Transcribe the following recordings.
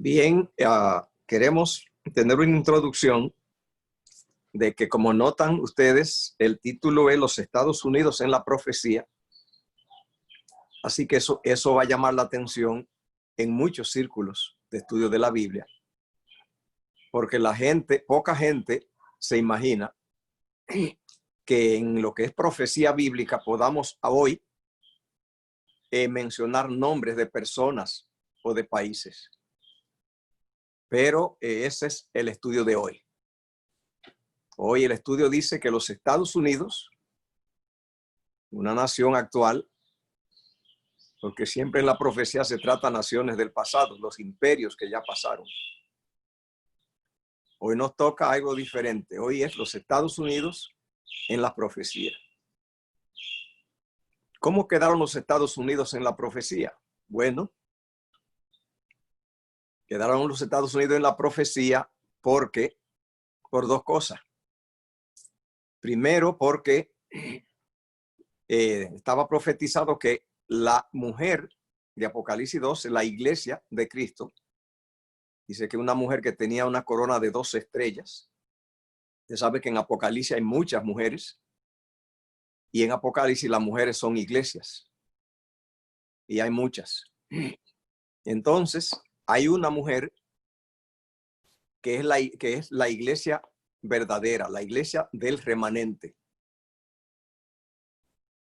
Bien, queremos tener una introducción de que, como notan ustedes, el título es Los Estados Unidos en la profecía. Así que eso va a llamar la atención en muchos círculos de estudio de la Biblia, porque poca gente se imagina que en lo que es profecía bíblica podamos hoy mencionar nombres de personas o de países. Pero ese es el estudio de hoy. Hoy el estudio dice que los Estados Unidos, una nación actual, porque siempre en la profecía se trata de naciones del pasado, los imperios que ya pasaron. Hoy nos toca algo diferente. Hoy es los Estados Unidos en la profecía. ¿Cómo quedaron los Estados Unidos en la profecía? Bueno, quedaron los Estados Unidos en la profecía por dos cosas. Primero, porque estaba profetizado que la mujer de Apocalipsis 12, la iglesia de Cristo, dice que una mujer que tenía una corona de 12 estrellas. Usted sabe que en Apocalipsis hay muchas mujeres y en Apocalipsis las mujeres son iglesias y hay muchas. Entonces, hay una mujer que es la iglesia verdadera, la iglesia del remanente.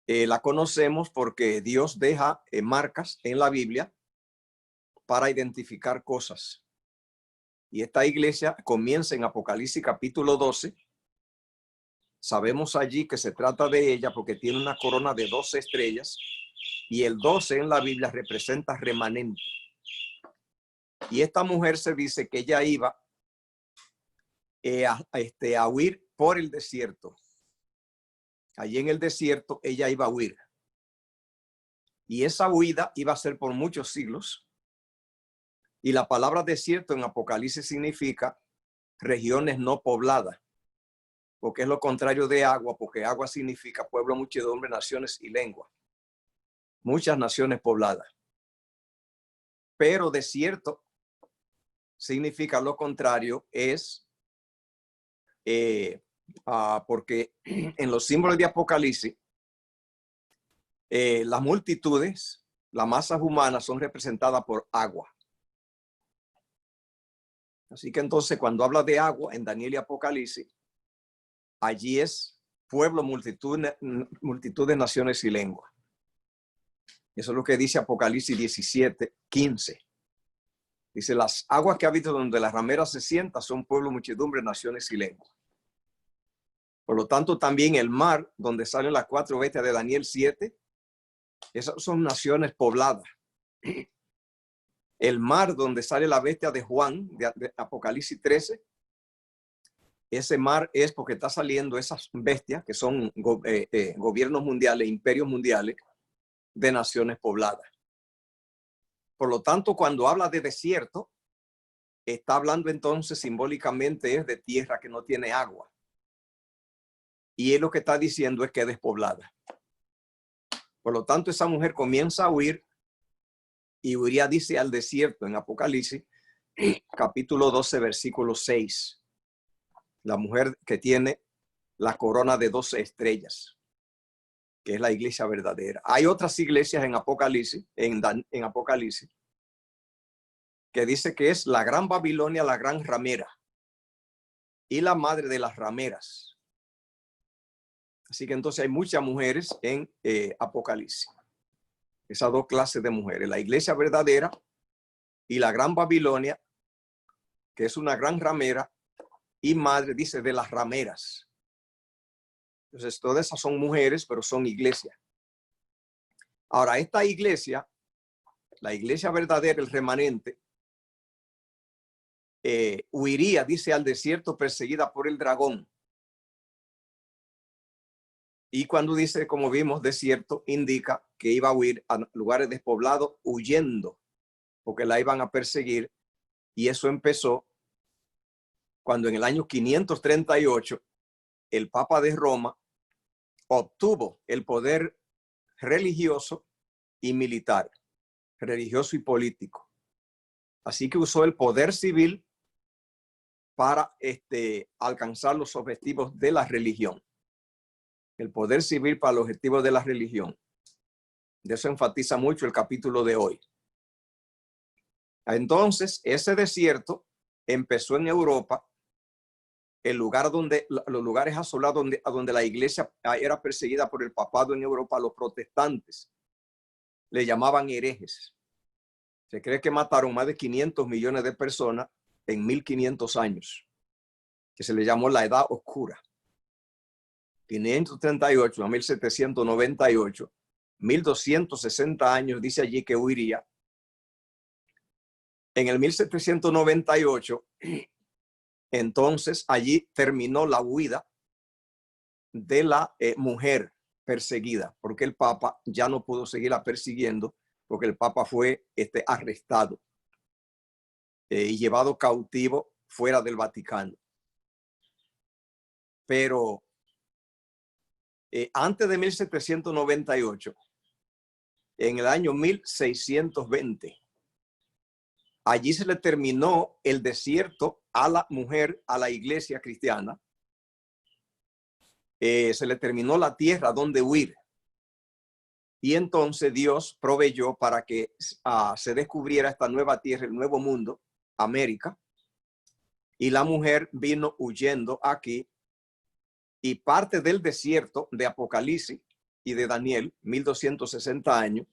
La conocemos porque Dios deja marcas en la Biblia para identificar cosas. Y esta iglesia comienza en Apocalipsis capítulo 12. Sabemos allí que se trata de ella porque tiene una corona de 12 estrellas y el 12 en la Biblia representa remanente. Y esta mujer se dice que ella iba a huir por el desierto. Allí en el desierto ella iba a huir. Y esa huida iba a ser por muchos siglos. Y la palabra desierto en Apocalipsis significa regiones no pobladas, porque es lo contrario de agua, porque agua significa pueblo, muchedumbre, naciones y lengua. Muchas naciones pobladas. Pero desierto significa lo contrario, es porque en los símbolos de Apocalipsis, las multitudes, las masas humanas son representadas por agua. Así que entonces cuando habla de agua en Daniel y Apocalipsis, allí es pueblo, multitud de naciones y lengua. Eso es lo que dice Apocalipsis 17:15. Dice, las aguas que habito donde las rameras se sientan son pueblo, muchedumbre, naciones y lengua. Por lo tanto, también el mar, donde salen las 4 bestias de Daniel 7, esas son naciones pobladas. El mar donde sale la bestia de Juan, de Apocalipsis 13, ese mar es porque está saliendo esas bestias que son gobiernos mundiales, imperios mundiales de naciones pobladas. Por lo tanto, cuando habla de desierto, está hablando entonces simbólicamente es de tierra que no tiene agua. Y él lo que está diciendo es que es despoblada. Por lo tanto, esa mujer comienza a huir y huiría, dice, al desierto en Apocalipsis, capítulo 12, versículo 6. La mujer que tiene la corona de 12 estrellas, que es la iglesia verdadera. Hay otras iglesias en Apocalipsis, en Apocalipsis, que dice que es la gran Babilonia, la gran ramera y la madre de las rameras. Así que entonces hay muchas mujeres en Apocalipsis. Esas dos clases de mujeres, la iglesia verdadera y la gran Babilonia, que es una gran ramera y madre, dice, de las rameras. Entonces todas esas son mujeres, pero son iglesias. Ahora, esta iglesia, la iglesia verdadera, el remanente, huiría, dice, al desierto perseguida por el dragón. Y cuando dice, como vimos, desierto, indica que iba a huir a lugares despoblados huyendo, porque la iban a perseguir. Y eso empezó cuando en el año 538 el Papa de Roma obtuvo el poder religioso y militar, religioso y político. Así que usó el poder civil para alcanzar los objetivos de la religión. El poder civil para los objetivos de la religión. De eso enfatiza mucho el capítulo de hoy. Entonces, ese desierto empezó en Europa, el lugar donde, los lugares asolados donde la iglesia era perseguida por el papado en Europa. Los protestantes le llamaban herejes. Se cree que mataron más de 500 millones de personas en 1500 años, que se le llamó la Edad Oscura. 538 a 1798, 1260 años, dice allí que huiría. En el 1798, entonces allí terminó la huida de la mujer perseguida, porque el Papa ya no pudo seguirla persiguiendo, porque el Papa fue arrestado y llevado cautivo fuera del Vaticano. Pero antes de 1798, en el año 1620, allí se le terminó el desierto a la mujer, a la iglesia cristiana. Se le terminó la tierra donde huir. Y entonces Dios proveyó para que se descubriera esta nueva tierra, el nuevo mundo, América. Y la mujer vino huyendo aquí. Y parte del desierto de Apocalipsis y de Daniel, 1260 años,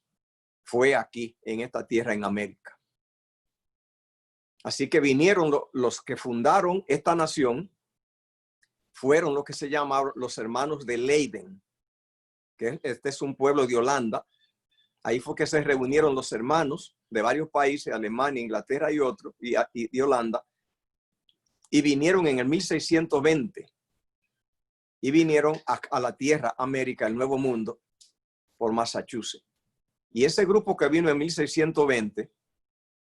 fue aquí, en esta tierra, en América. Así que vinieron los que fundaron esta nación, fueron los que se llamaron los hermanos de Leiden, que este es un pueblo de Holanda. Ahí fue que se reunieron los hermanos de varios países, Alemania, Inglaterra y otros, y Holanda, y vinieron en el 1620, y vinieron a la tierra América, el Nuevo Mundo, por Massachusetts. Y ese grupo que vino en 1620,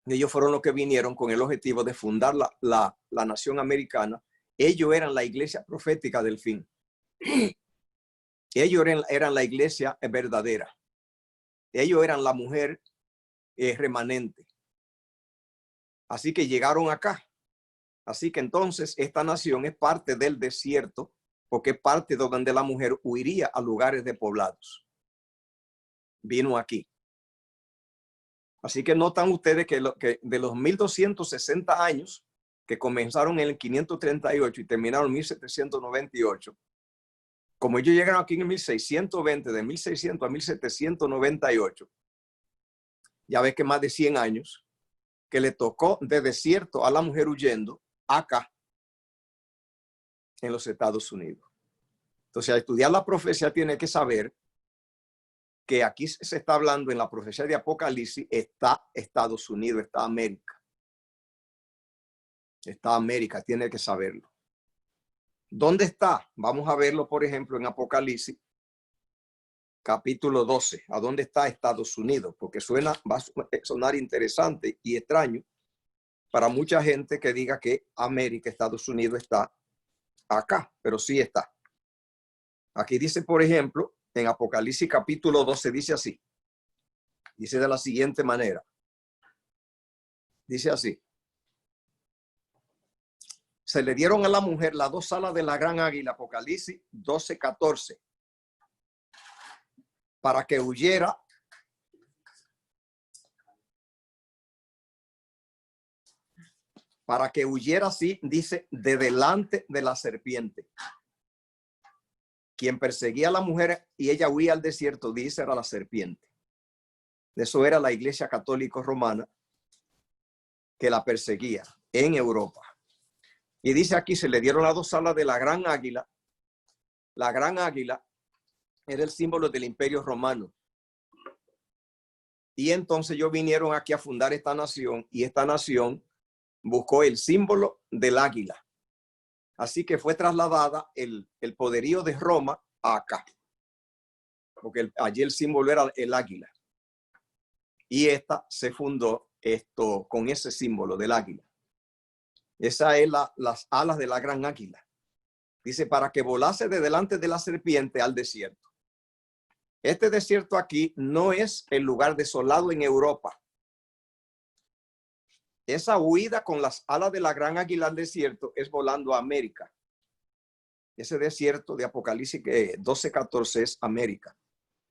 ellos fueron los que vinieron con el objetivo de fundar la nación americana. Ellos eran la iglesia profética del fin. Ellos eran la iglesia verdadera. Ellos eran la mujer remanente. Así que llegaron acá. Así que entonces esta nación es parte del desierto, porque es parte de donde la mujer huiría a lugares despoblados. Vino aquí. Así que notan ustedes que de los 1260 años que comenzaron en el 538 y terminaron en 1798, como ellos llegaron aquí en 1620, de 1600 a 1798, ya ves que más de 100 años que le tocó de desierto a la mujer huyendo acá en los Estados Unidos. Entonces, al estudiar la profecía tiene que saber que aquí se está hablando en la profecía de Apocalipsis, está Estados Unidos, está América. Está América, tiene que saberlo. ¿Dónde está? Vamos a verlo, por ejemplo, en Apocalipsis, capítulo 12. ¿A dónde está Estados Unidos? Porque va a sonar interesante y extraño para mucha gente que diga que América, Estados Unidos está acá, pero sí está. Aquí dice, por ejemplo, en Apocalipsis capítulo 12, dice así. Dice de la siguiente manera. Dice así. Se le dieron a la mujer las dos alas de la gran águila, Apocalipsis 12:14, para que huyera así, dice, de delante de la serpiente. Quien perseguía a la mujer y ella huía al desierto, dice, era la serpiente. Eso era la Iglesia Católica Romana que la perseguía en Europa. Y dice aquí, se le dieron las dos alas de la gran águila. La gran águila era el símbolo del Imperio Romano. Y entonces ellos vinieron aquí a fundar esta nación, y esta nación buscó el símbolo del águila. Así que fue trasladada el poderío de Roma a acá, porque allí el símbolo era el águila. Y esta se fundó con ese símbolo del águila. Esa es las alas de la gran águila. Dice, para que volase de delante de la serpiente al desierto. Este desierto aquí no es el lugar desolado en Europa. Esa huida con las alas de la gran águila al desierto es volando a América. Ese desierto de Apocalipsis 12:14 es América.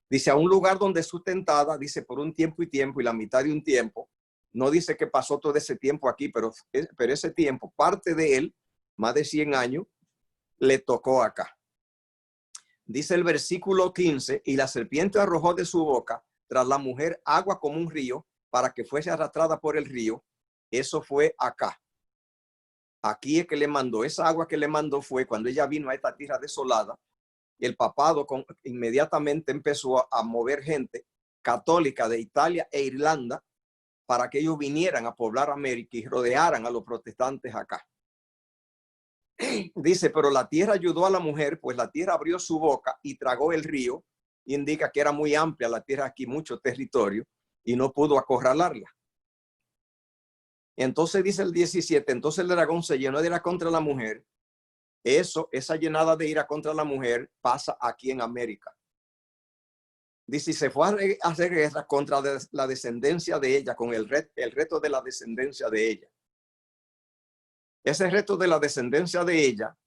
Dice, a un lugar donde es sustentada, dice, por un tiempo y la mitad de un tiempo. No dice que pasó todo ese tiempo aquí, pero ese tiempo, parte de él, más de 100 años, le tocó acá. Dice el versículo 15, y la serpiente arrojó de su boca tras la mujer agua como un río para que fuese arrastrada por el río. Eso fue acá. Aquí es que le mandó, esa agua que le mandó fue cuando ella vino a esta tierra desolada. El papado inmediatamente empezó a mover gente católica de Italia e Irlanda para que ellos vinieran a poblar América y rodearan a los protestantes acá. Dice, pero la tierra ayudó a la mujer, pues la tierra abrió su boca y tragó el río. Indica que era muy amplia la tierra aquí, mucho territorio, y no pudo acorralarla. Entonces dice el 17, entonces el dragón se llenó de ira contra la mujer. Esa llenada de ira contra la mujer pasa aquí en América. Dice, y se fue a hacer guerra contra la descendencia de ella, con el resto de la descendencia de ella. Ese resto de la descendencia de ella,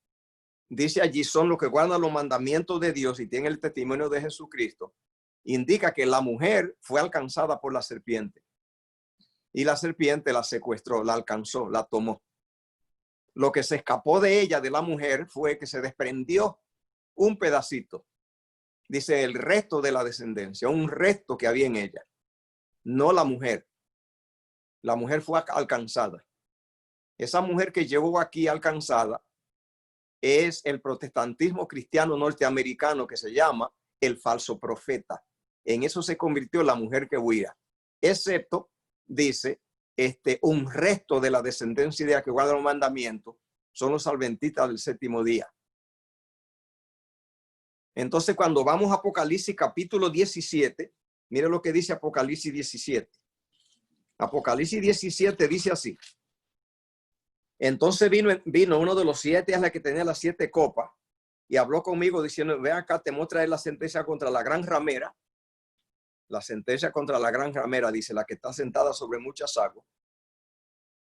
dice allí, son los que guardan los mandamientos de Dios y tienen el testimonio de Jesucristo. Indica que la mujer fue alcanzada por la serpiente. Y la serpiente la secuestró, la alcanzó, la tomó. Lo que se escapó de ella, de la mujer, fue que se desprendió un pedacito. Dice el resto de la descendencia, un resto que había en ella. No la mujer. La mujer fue alcanzada. Esa mujer que llegó aquí alcanzada es el protestantismo cristiano norteamericano que se llama el falso profeta. En eso se convirtió la mujer que huía. Excepto, dice, un resto de la descendencia de la que guarda los mandamientos son los adventistas del séptimo día. Entonces, cuando vamos a Apocalipsis capítulo 17, mire lo que dice Apocalipsis 17. Apocalipsis 17 dice así. Entonces vino uno de los 7 a la que tenía las 7 copas y habló conmigo diciendo, ve acá, te muestra la sentencia contra la gran ramera. La sentencia contra la gran ramera, dice, la que está sentada sobre muchas aguas.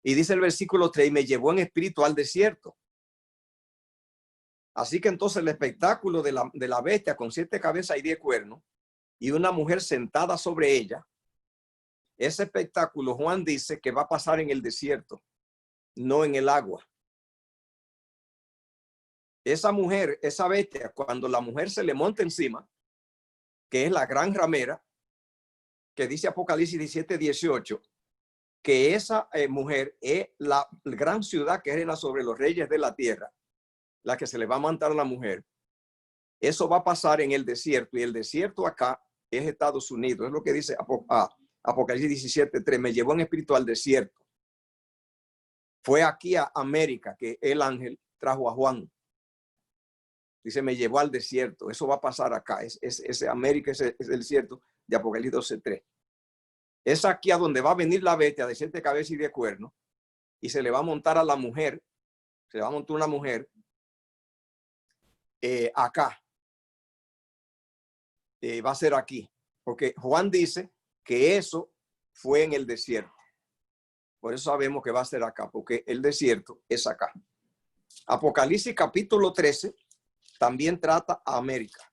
Y dice el versículo 3, y me llevó en espíritu al desierto. Así que entonces el espectáculo de la bestia con 7 cabezas y 10 cuernos y una mujer sentada sobre ella, ese espectáculo Juan dice que va a pasar en el desierto, no en el agua. Esa mujer, esa bestia, cuando la mujer se le monta encima, que es la gran ramera, que dice Apocalipsis 17:18, que esa mujer es la gran ciudad que reina sobre los reyes de la tierra, la que se le va a montar a la mujer. Eso va a pasar en el desierto, y el desierto acá es Estados Unidos. Es lo que dice Apocalipsis 17:3. Me llevó en espíritu al desierto. Fue aquí a América que el ángel trajo a Juan. Dice, me llevó al desierto. Eso va a pasar acá. Ese América es el desierto de Apocalipsis 12:3. Es aquí a donde va a venir la bestia de 7 cabezas y 10 cuernos, y se le va a montar a la mujer. Se le va a montar una mujer acá. Va a ser aquí. Porque Juan dice que eso fue en el desierto. Por eso sabemos que va a ser acá, porque el desierto es acá. Apocalipsis capítulo 13 también trata a América.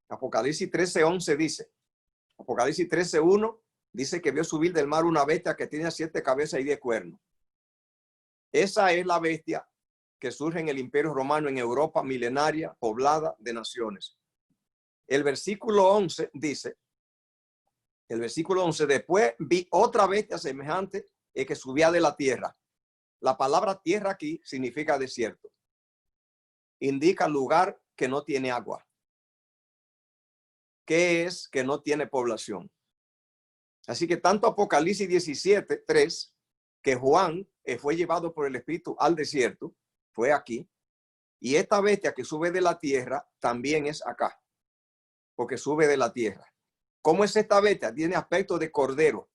Apocalipsis 13:11 dice, Apocalipsis 13:1 dice que vio subir del mar una bestia que tiene 7 cabezas y 10 cuernos. Esa es la bestia que surge en el Imperio Romano en Europa milenaria, poblada de naciones. El versículo 11 dice, después vi otra bestia semejante que subía de la tierra. La palabra tierra aquí significa desierto. Indica lugar que no tiene agua. ¿Qué es? Que no tiene población. Así que tanto Apocalipsis 17:3, que Juan fue llevado por el Espíritu al desierto, fue aquí. Y esta bestia que sube de la tierra también es acá, porque sube de la tierra. ¿Cómo es esta bestia? Tiene aspecto de cordero.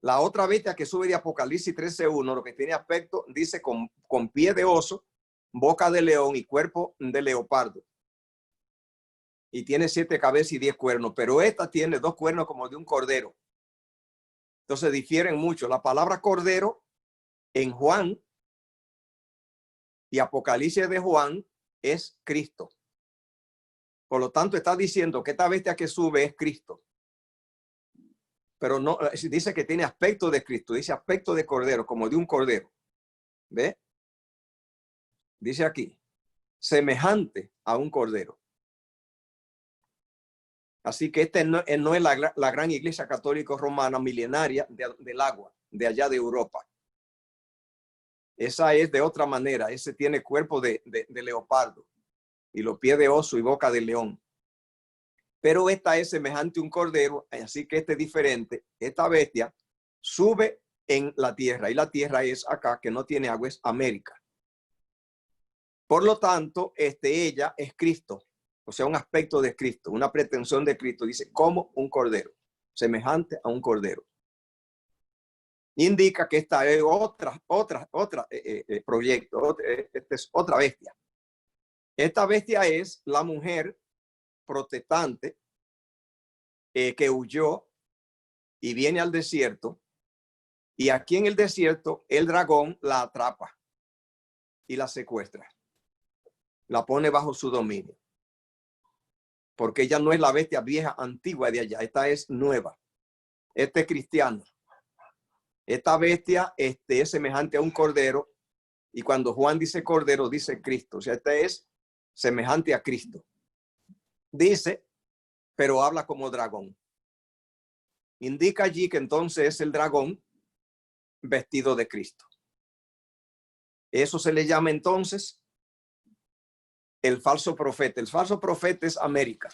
La otra bestia que sube de Apocalipsis 13:1, lo que tiene aspecto, dice, con pie de oso, boca de león y cuerpo de leopardo. Y tiene 7 cabezas y 10 cuernos, pero esta tiene 2 cuernos como de un cordero. Entonces difieren mucho. La palabra cordero en Juan y Apocalipsis de Juan es Cristo. Por lo tanto, está diciendo que esta bestia que sube es Cristo. Pero no dice que tiene aspecto de Cristo, dice aspecto de cordero, como de un cordero. ¿Ve? Dice aquí, semejante a un cordero. Así que no es la gran iglesia católica romana milenaria del agua, de allá de Europa. Esa es de otra manera. Ese tiene cuerpo de leopardo y los pies de oso y boca de león. Pero esta es semejante a un cordero, así que este es diferente. Esta bestia sube en la tierra y la tierra es acá, que no tiene agua, es América. Por lo tanto, ella es Cristo, o sea, un aspecto de Cristo, una pretensión de Cristo. Dice, como un cordero, semejante a un cordero. Indica que esta es otra proyecto, esta es otra bestia. Esta bestia es la mujer protestante que huyó y viene al desierto, y aquí en el desierto el dragón la atrapa y la secuestra, la pone bajo su dominio, porque ella no es la bestia vieja antigua de allá, esta es nueva, esta es cristiana. Esta bestia es semejante a un cordero, y cuando Juan dice cordero, dice Cristo, o sea, esta es semejante a Cristo. Dice, pero habla como dragón. Indica allí que entonces es el dragón vestido de Cristo. Eso se le llama entonces el falso profeta. El falso profeta es América.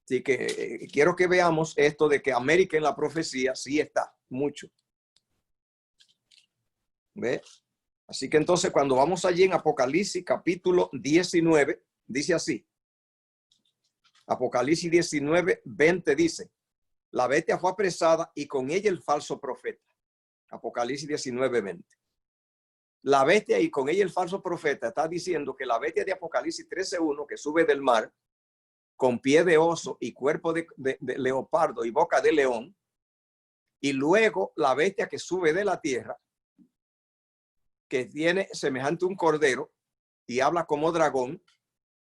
Así que quiero que veamos esto de que América en la profecía sí está mucho. ¿Ve? Así que entonces cuando vamos allí en Apocalipsis capítulo 19, dice así. Apocalipsis 19, 20 dice, la bestia fue apresada y con ella el falso profeta. Apocalipsis 19, 20. La bestia y con ella el falso profeta está diciendo que la bestia de Apocalipsis 13:1 que sube del mar con pie de oso y cuerpo de leopardo y boca de león, y luego la bestia que sube de la tierra, que tiene semejante a un cordero y habla como dragón,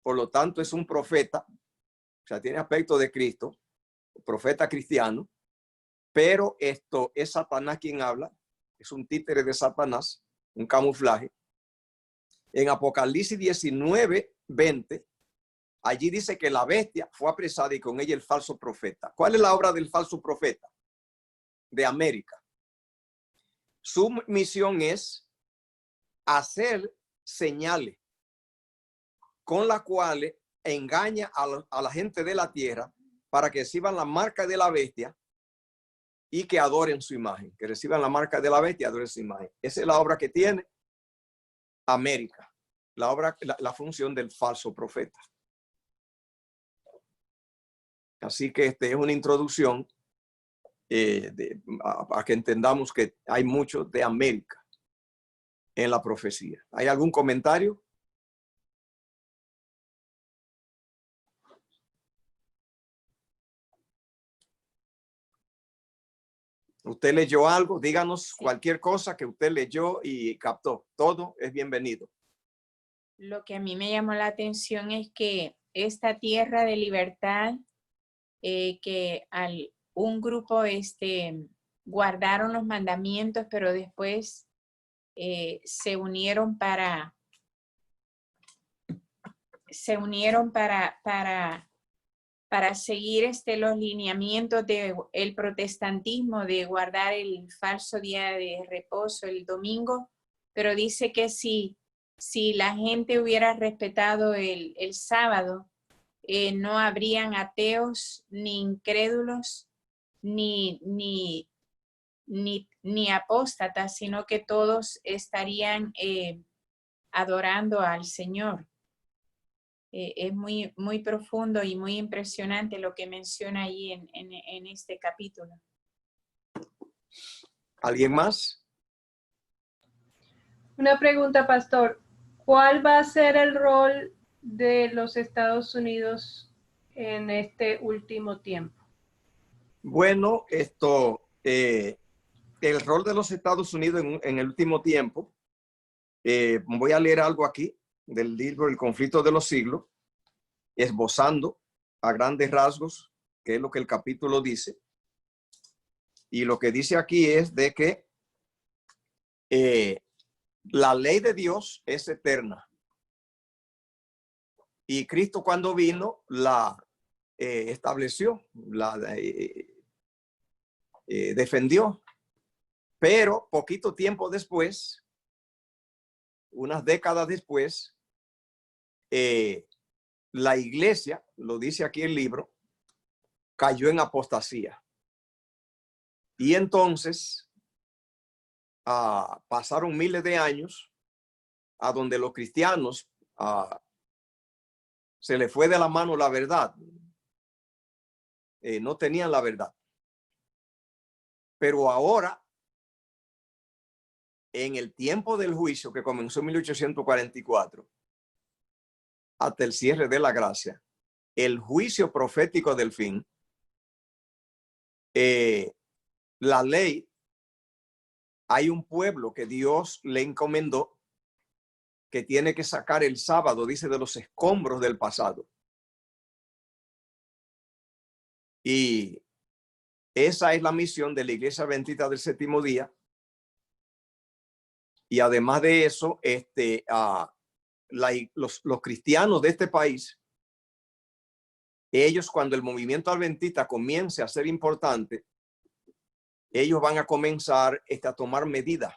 por lo tanto es un profeta, o sea, tiene aspecto de Cristo, profeta cristiano, pero esto es Satanás quien habla, es un títere de Satanás, un camuflaje. En Apocalipsis 19, 20, allí dice que la bestia fue apresada y con ella el falso profeta. ¿Cuál es la obra del falso profeta? De América. Su misión es hacer señales con las cuales engaña a la gente de la tierra para que reciban la marca de la bestia y que adoren su imagen, que reciban la marca de la bestia y adoren su imagen. Esa es la obra que tiene América, la función del falso profeta. Así que es una introducción a que entendamos que hay mucho de América en la profecía. ¿Hay algún comentario? ¿Usted leyó algo? Díganos cualquier cosa que usted leyó y captó. Todo es bienvenido. Lo que a mí me llamó la atención es que esta tierra de libertad, que un grupo guardaron los mandamientos, pero después se unieron para seguir los lineamientos del protestantismo de guardar el falso día de reposo el domingo, pero dice que si la gente hubiera respetado el sábado, no habrían ateos, ni incrédulos, ni apóstatas, sino que todos estarían adorando al Señor. Es muy, muy profundo y muy impresionante lo que menciona ahí en este capítulo. ¿Alguien más? Una pregunta, pastor. ¿Cuál va a ser el rol de los Estados Unidos en este último tiempo? Bueno, el rol de los Estados Unidos en el último tiempo, voy a leer algo aquí del libro El conflicto de los siglos, esbozando a grandes rasgos qué es lo que el capítulo dice. Y lo que dice aquí es de que la ley de Dios es eterna. Y Cristo, cuando vino, la estableció, la defendió. Pero poquito tiempo después, unas décadas después, la iglesia, lo dice aquí el libro, cayó en apostasía. Y entonces pasaron miles de años a donde los cristianos se les fue de la mano la verdad. No tenían la verdad. Pero ahora, en el tiempo del juicio que comenzó en 1844, hasta el cierre de la gracia, el juicio profético del fin, la ley, hay un pueblo que Dios le encomendó que tiene que sacar el sábado, dice, de los escombros del pasado. Y esa es la misión de la Iglesia Adventista del Séptimo Día. Y además de eso, los cristianos de este país, ellos, cuando el movimiento adventista comience a ser importante, ellos van a comenzar a tomar medidas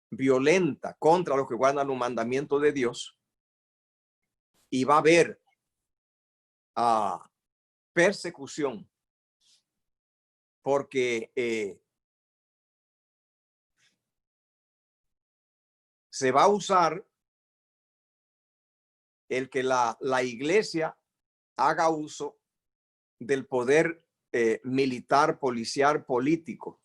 violentas contra los que guardan los mandamientos de Dios, y va a haber persecución, porque se va a usar el que la iglesia haga uso del poder militar, policial, político.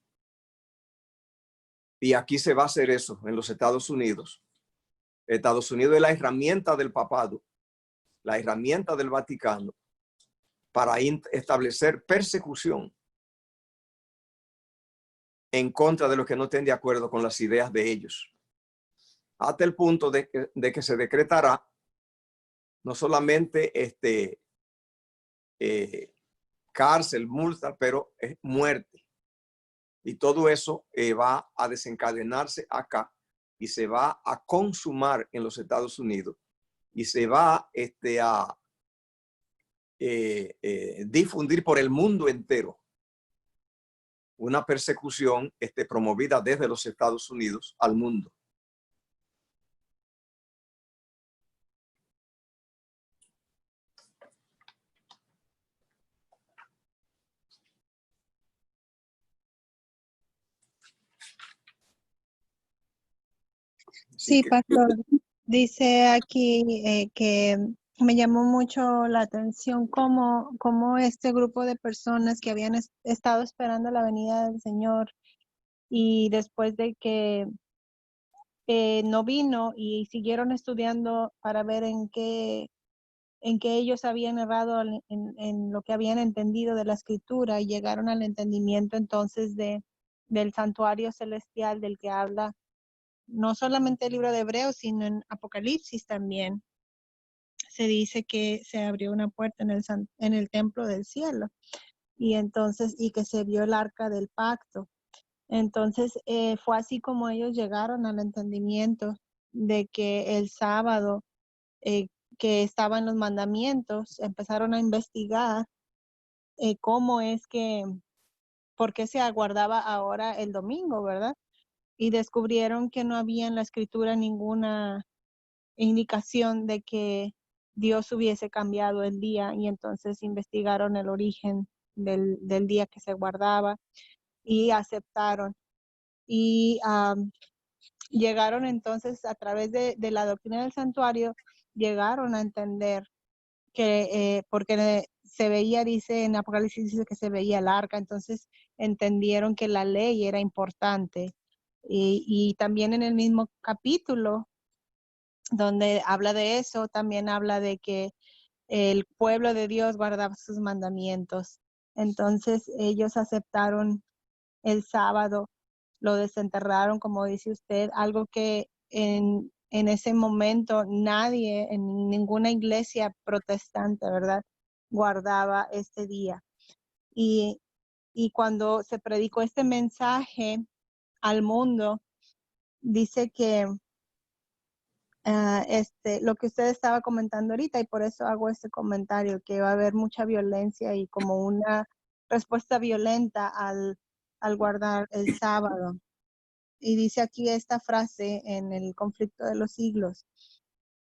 Y aquí se va a hacer eso en los Estados Unidos. Estados Unidos es la herramienta del papado, la herramienta del Vaticano para establecer persecución en contra de los que no estén de acuerdo con las ideas de ellos. Hasta el punto de que se decretará no solamente cárcel, multa, pero muerte. Y todo eso va a desencadenarse acá y se va a consumar en los Estados Unidos y se va a difundir por el mundo entero una persecución promovida desde los Estados Unidos al mundo. Sí, pastor. Dice aquí que me llamó mucho la atención cómo este grupo de personas que habían estado esperando la venida del Señor y después de que no vino y siguieron estudiando para ver en qué ellos habían errado en lo que habían entendido de la escritura, y llegaron al entendimiento entonces del santuario celestial del que habla no solamente el libro de Hebreos, sino en Apocalipsis también. Se dice que se abrió una puerta en el templo del cielo, y entonces, y que se vio el arca del pacto. Entonces, fue así como ellos llegaron al entendimiento de que el sábado, que estaba en los mandamientos, empezaron a investigar cómo es que, por qué se aguardaba ahora el domingo, ¿verdad? Y descubrieron que no había en la escritura ninguna indicación de que Dios hubiese cambiado el día, y entonces investigaron el origen del día que se guardaba y aceptaron. Y llegaron entonces, a través de la doctrina del santuario, llegaron a entender que porque se veía, dice en Apocalipsis, dice que se veía el arca, entonces entendieron que la ley era importante. Y también en el mismo capítulo donde habla de eso, también habla de que el pueblo de Dios guardaba sus mandamientos. Entonces ellos aceptaron el sábado, lo desenterraron, como dice usted, algo que en ese momento nadie, en ninguna iglesia protestante, ¿verdad?, guardaba este día. Y cuando se predicó este mensaje al mundo, dice que lo que usted estaba comentando ahorita, y por eso hago este comentario, que va a haber mucha violencia y como una respuesta violenta al guardar el sábado. Y dice aquí esta frase en el conflicto de los siglos: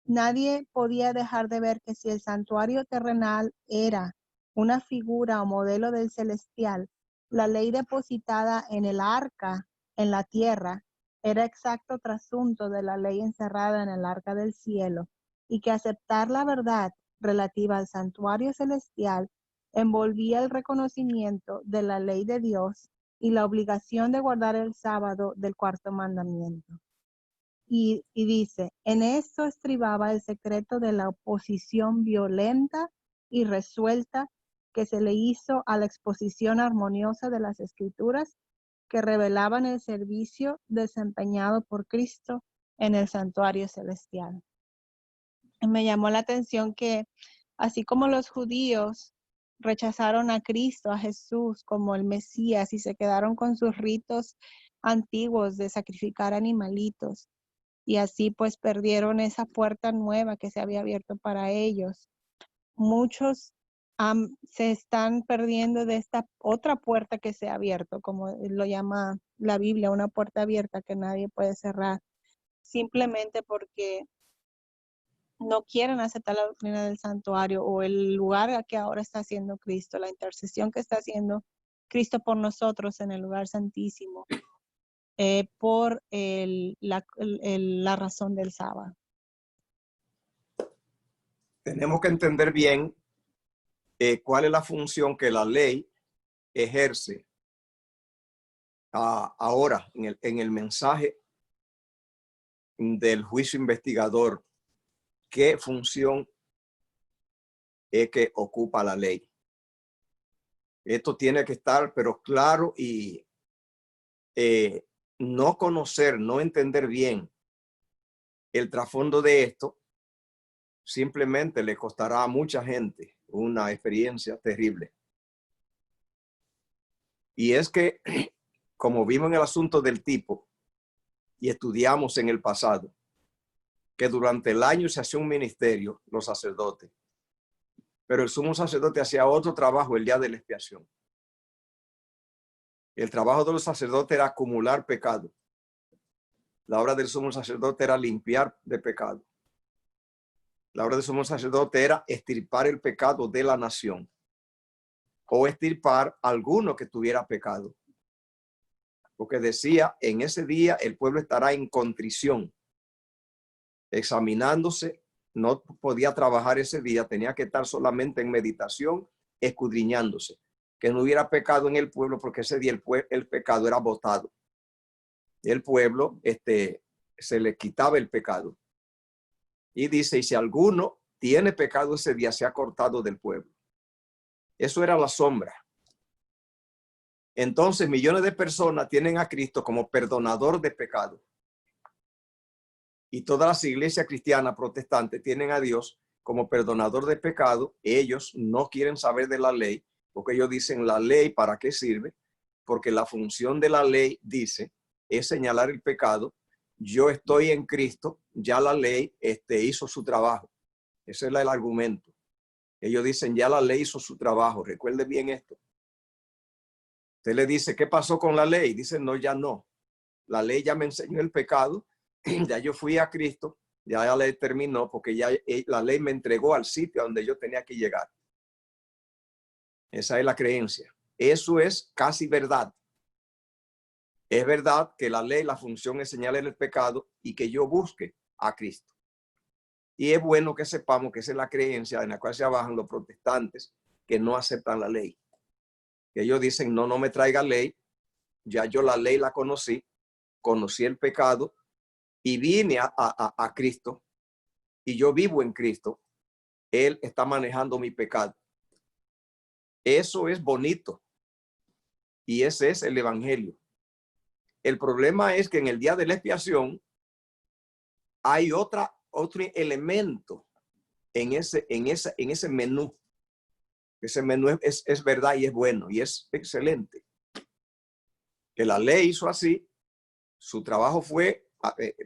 nadie podía dejar de ver que si el santuario terrenal era una figura o modelo del celestial, la ley depositada en el arca en la tierra era exacto trasunto de la ley encerrada en el arca del cielo, y que aceptar la verdad relativa al santuario celestial envolvía el reconocimiento de la ley de Dios y la obligación de guardar el sábado del cuarto mandamiento. Y dice, en esto estribaba el secreto de la oposición violenta y resuelta que se le hizo a la exposición armoniosa de las Escrituras que revelaban el servicio desempeñado por Cristo en el santuario celestial. Y me llamó la atención que así como los judíos rechazaron a Cristo, a Jesús como el Mesías, y se quedaron con sus ritos antiguos de sacrificar animalitos, y así pues perdieron esa puerta nueva que se había abierto para ellos. Muchos se están perdiendo de esta otra puerta que se ha abierto, como lo llama la Biblia, una puerta abierta que nadie puede cerrar, simplemente porque no quieren aceptar la doctrina del santuario o el lugar que ahora está haciendo Cristo, la intercesión que está haciendo Cristo por nosotros en el lugar santísimo, por la razón del sábado. Tenemos que entender bien cuál es la función que la ley ejerce ahora en el mensaje del juicio investigador. ¿Qué función es que ocupa la ley? Esto tiene que estar, pero claro, y no conocer, no entender bien el trasfondo de esto, simplemente le costará a mucha gente una experiencia terrible. Y es que, como vimos en el asunto del tipo, y estudiamos en el pasado, que durante el año se hacía un ministerio, los sacerdotes, pero el sumo sacerdote hacía otro trabajo el día de la expiación. El trabajo de los sacerdotes era acumular pecado. La obra del sumo sacerdote era limpiar de pecado. La obra del sumo sacerdote era extirpar el pecado de la nación o extirpar alguno que tuviera pecado. Porque decía, en ese día el pueblo estará en contrición, examinándose. No podía trabajar ese día, tenía que estar solamente en meditación, escudriñándose, que no hubiera pecado en el pueblo, porque ese día el pecado era botado. El pueblo se le quitaba el pecado. Y dice, y si alguno tiene pecado ese día, se ha cortado del pueblo. Eso era la sombra. Entonces, millones de personas tienen a Cristo como perdonador de pecado. Y todas las iglesias cristianas protestantes tienen a Dios como perdonador de pecado. Ellos no quieren saber de la ley, porque ellos dicen, ¿la ley para qué sirve? Porque la función de la ley, dice, es señalar el pecado. Yo estoy en Cristo, ya la ley hizo su trabajo. Ese es el argumento. Ellos dicen, ya la ley hizo su trabajo. Recuerde bien esto. Usted le dice, ¿qué pasó con la ley? Dice, no, ya no. La ley ya me enseñó el pecado. Ya yo fui a Cristo. Ya la ley terminó, porque ya la ley me entregó al sitio donde yo tenía que llegar. Esa es la creencia. Eso es casi verdad. Es verdad que la ley, la función es señalar el pecado y que yo busque a Cristo. Y es bueno que sepamos que esa es la creencia en la cual se bajan los protestantes que no aceptan la ley. Que ellos dicen, no, no me traiga ley. Ya yo la ley la conocí el pecado y vine a Cristo y yo vivo en Cristo. Él está manejando mi pecado. Eso es bonito. Y ese es el evangelio. El problema es que en el día de la expiación hay otro elemento en ese menú. Ese menú es verdad y es bueno y es excelente. Que la ley hizo así. Su trabajo fue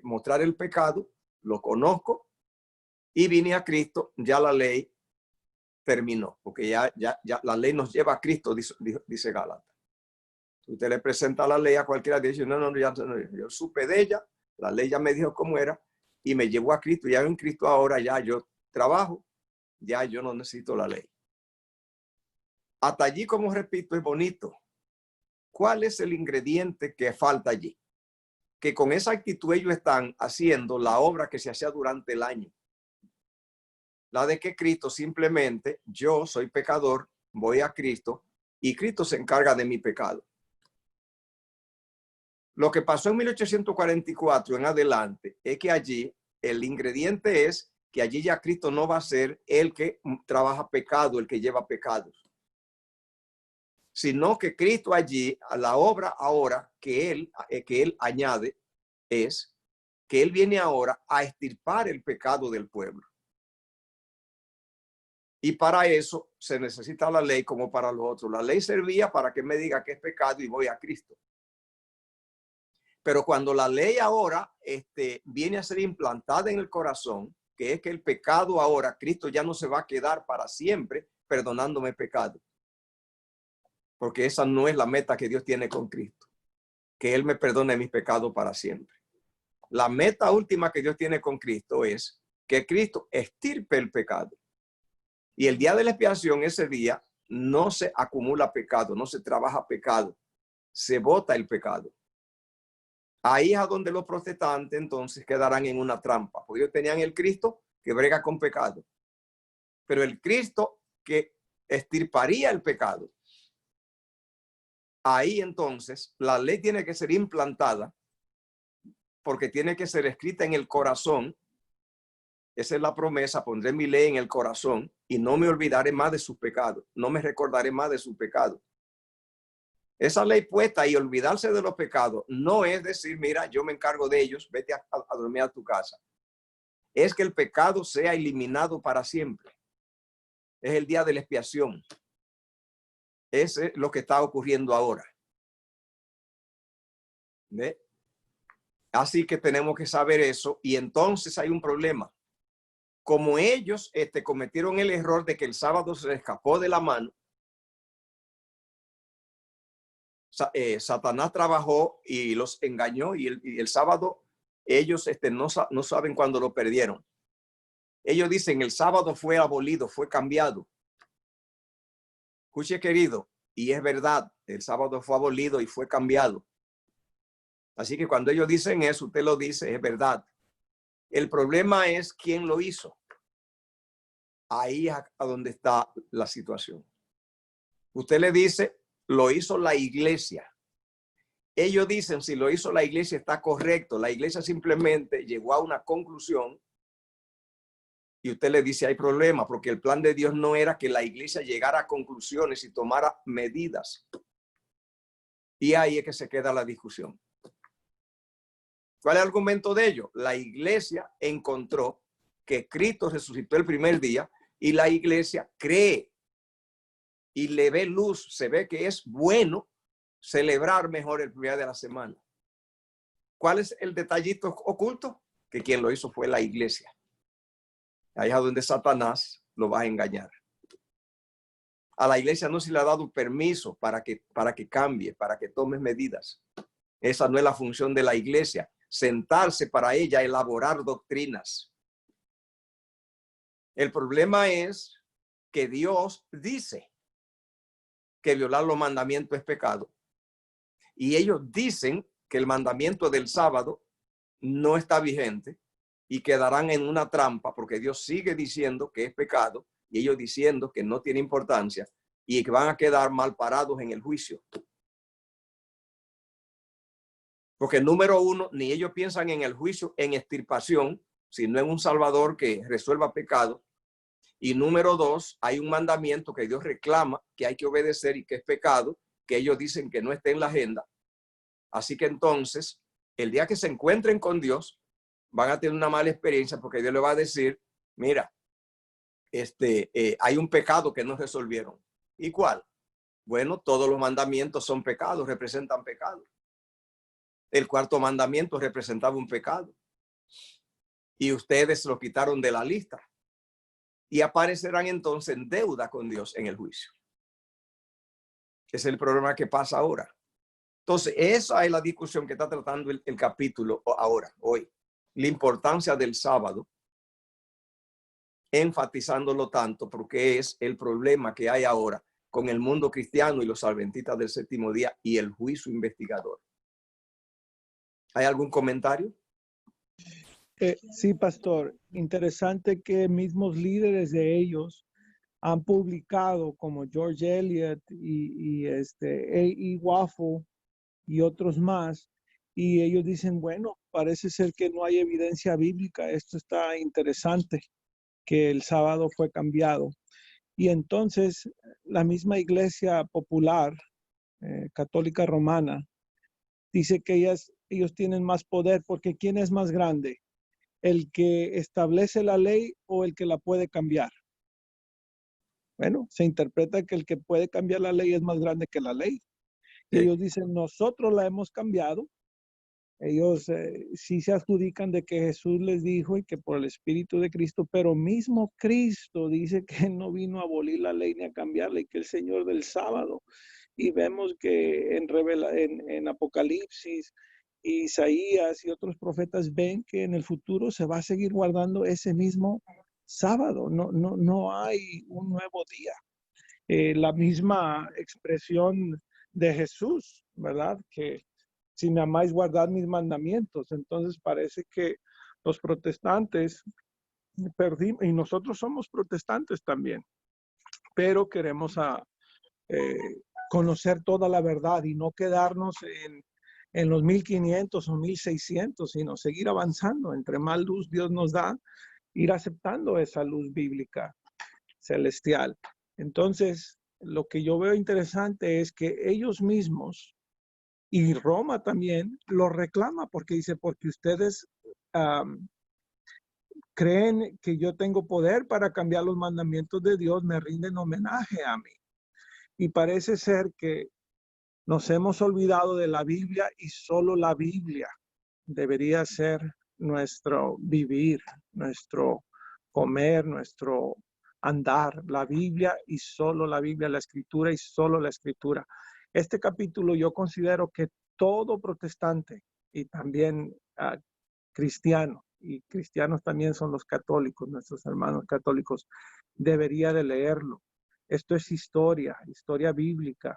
mostrar el pecado. Lo conozco y vine a Cristo. Ya la ley terminó, porque ya la ley nos lleva a Cristo, dice Gálatas. Usted le presenta la ley a cualquiera y dice, no, yo supe de ella, la ley ya me dijo cómo era y me llevó a Cristo. Ya en Cristo ahora ya yo trabajo, ya yo no necesito la ley. Hasta allí, como repito, es bonito. ¿Cuál es el ingrediente que falta allí? Que con esa actitud ellos están haciendo la obra que se hacía durante el año. La de que Cristo simplemente, yo soy pecador, voy a Cristo y Cristo se encarga de mi pecado. Lo que pasó en 1844 en adelante es que allí el ingrediente es que allí ya Cristo no va a ser el que trabaja pecado, el que lleva pecados, sino que Cristo allí, a la obra ahora que él añade es que él viene ahora a extirpar el pecado del pueblo. Y para eso se necesita la ley como para los otros. La ley servía para que me diga que es pecado y voy a Cristo. Pero cuando la ley ahora viene a ser implantada en el corazón, que es que el pecado ahora, Cristo ya no se va a quedar para siempre perdonándome pecado. Porque esa no es la meta que Dios tiene con Cristo. Que Él me perdone mis pecados para siempre. La meta última que Dios tiene con Cristo es que Cristo extirpe el pecado. Y el día de la expiación, ese día, no se acumula pecado, no se trabaja pecado, se bota el pecado. Ahí es a donde los protestantes entonces quedarán en una trampa, porque ellos tenían el Cristo que brega con pecado, pero el Cristo que extirparía el pecado. Ahí entonces la ley tiene que ser implantada porque tiene que ser escrita en el corazón. Esa es la promesa, pondré mi ley en el corazón y no me olvidaré más de sus pecados, no me recordaré más de sus pecados. Esa ley puesta y olvidarse de los pecados no es decir, mira, yo me encargo de ellos, vete a dormir a tu casa. Es que el pecado sea eliminado para siempre. Es el día de la expiación. Ese es lo que está ocurriendo ahora. ¿Ve? Así que tenemos que saber eso y entonces hay un problema. Como ellos cometieron el error de que el sábado se les escapó de la mano, Satanás trabajó y los engañó y el sábado ellos no saben cuándo lo perdieron. Ellos dicen el sábado fue abolido, fue cambiado. Escuche, querido, y es verdad, el sábado fue abolido y fue cambiado. Así que cuando ellos dicen eso, usted lo dice, es verdad. El problema es quién lo hizo. Ahí es a donde está la situación. Usted le dice, lo hizo la iglesia. Ellos dicen, si lo hizo la iglesia está correcto. La iglesia simplemente llegó a una conclusión y usted le dice, hay problema, porque el plan de Dios no era que la iglesia llegara a conclusiones y tomara medidas. Y ahí es que se queda la discusión. ¿Cuál es el argumento de ello? La iglesia encontró que Cristo resucitó el primer día y la iglesia cree y le ve luz, se ve que es bueno celebrar mejor el primer día de la semana. ¿Cuál es el detallito oculto? Que quien lo hizo fue la iglesia. Ahí es donde Satanás lo va a engañar. A la iglesia no se le ha dado permiso para que cambie, para que tome medidas. Esa no es la función de la iglesia. Sentarse para ella, elaborar doctrinas. El problema es que Dios dice que violar los mandamientos es pecado. Y ellos dicen que el mandamiento del sábado no está vigente y quedarán en una trampa porque Dios sigue diciendo que es pecado y ellos diciendo que no tiene importancia y que van a quedar mal parados en el juicio. Porque número uno, ni ellos piensan en el juicio en extirpación, sino en un Salvador que resuelva pecado. Y número 2, hay un mandamiento que Dios reclama que hay que obedecer y que es pecado, que ellos dicen que no está en la agenda. Así que entonces, el día que se encuentren con Dios, van a tener una mala experiencia porque Dios le va a decir, mira, hay un pecado que no resolvieron. ¿Y cuál? Bueno, todos los mandamientos son pecados, representan pecado. El cuarto mandamiento representaba un pecado. Y ustedes lo quitaron de la lista. Y aparecerán entonces en deuda con Dios en el juicio. Es el problema que pasa ahora. Entonces, esa es la discusión que está tratando el capítulo ahora, hoy. La importancia del sábado, enfatizándolo tanto porque es el problema que hay ahora con el mundo cristiano y los adventistas del séptimo día y el juicio investigador. ¿Hay algún comentario? Sí, pastor. Interesante que mismos líderes de ellos han publicado, como George Eliot y A.E. Waffle y otros más, y ellos dicen, bueno, parece ser que no hay evidencia bíblica. Esto está interesante, que el sábado fue cambiado. Y entonces la misma iglesia popular, católica romana, dice que ellos tienen más poder porque ¿quién es más grande? ¿El que establece la ley o el que la puede cambiar? Bueno, se interpreta que el que puede cambiar la ley es más grande que la ley. Y ellos dicen, nosotros la hemos cambiado. Ellos sí se adjudican de que Jesús les dijo y que por el Espíritu de Cristo, pero mismo Cristo dice que no vino a abolir la ley ni a cambiarla y que el Señor del sábado. Y vemos que en Apocalipsis, Isaías y otros profetas ven que en el futuro se va a seguir guardando ese mismo sábado. No hay un nuevo día. La misma expresión de Jesús, ¿verdad? Que si me amáis, guardad mis mandamientos. Entonces parece que los protestantes perdimos, y nosotros somos protestantes también, pero queremos conocer toda la verdad y no quedarnos en los 1500 o 1600, sino seguir avanzando. Entre más luz Dios nos da, ir aceptando esa luz bíblica celestial. Entonces, lo que yo veo interesante es que ellos mismos, y Roma también, lo reclama porque dice, porque ustedes creen que yo tengo poder para cambiar los mandamientos de Dios, me rinden homenaje a mí. Y parece ser que nos hemos olvidado de la Biblia y solo la Biblia debería ser nuestro vivir, nuestro comer, nuestro andar. La Biblia y solo la Biblia, la Escritura y solo la Escritura. Este capítulo yo considero que todo protestante y también cristiano, y cristianos también son los católicos, nuestros hermanos católicos, debería de leerlo. Esto es historia bíblica.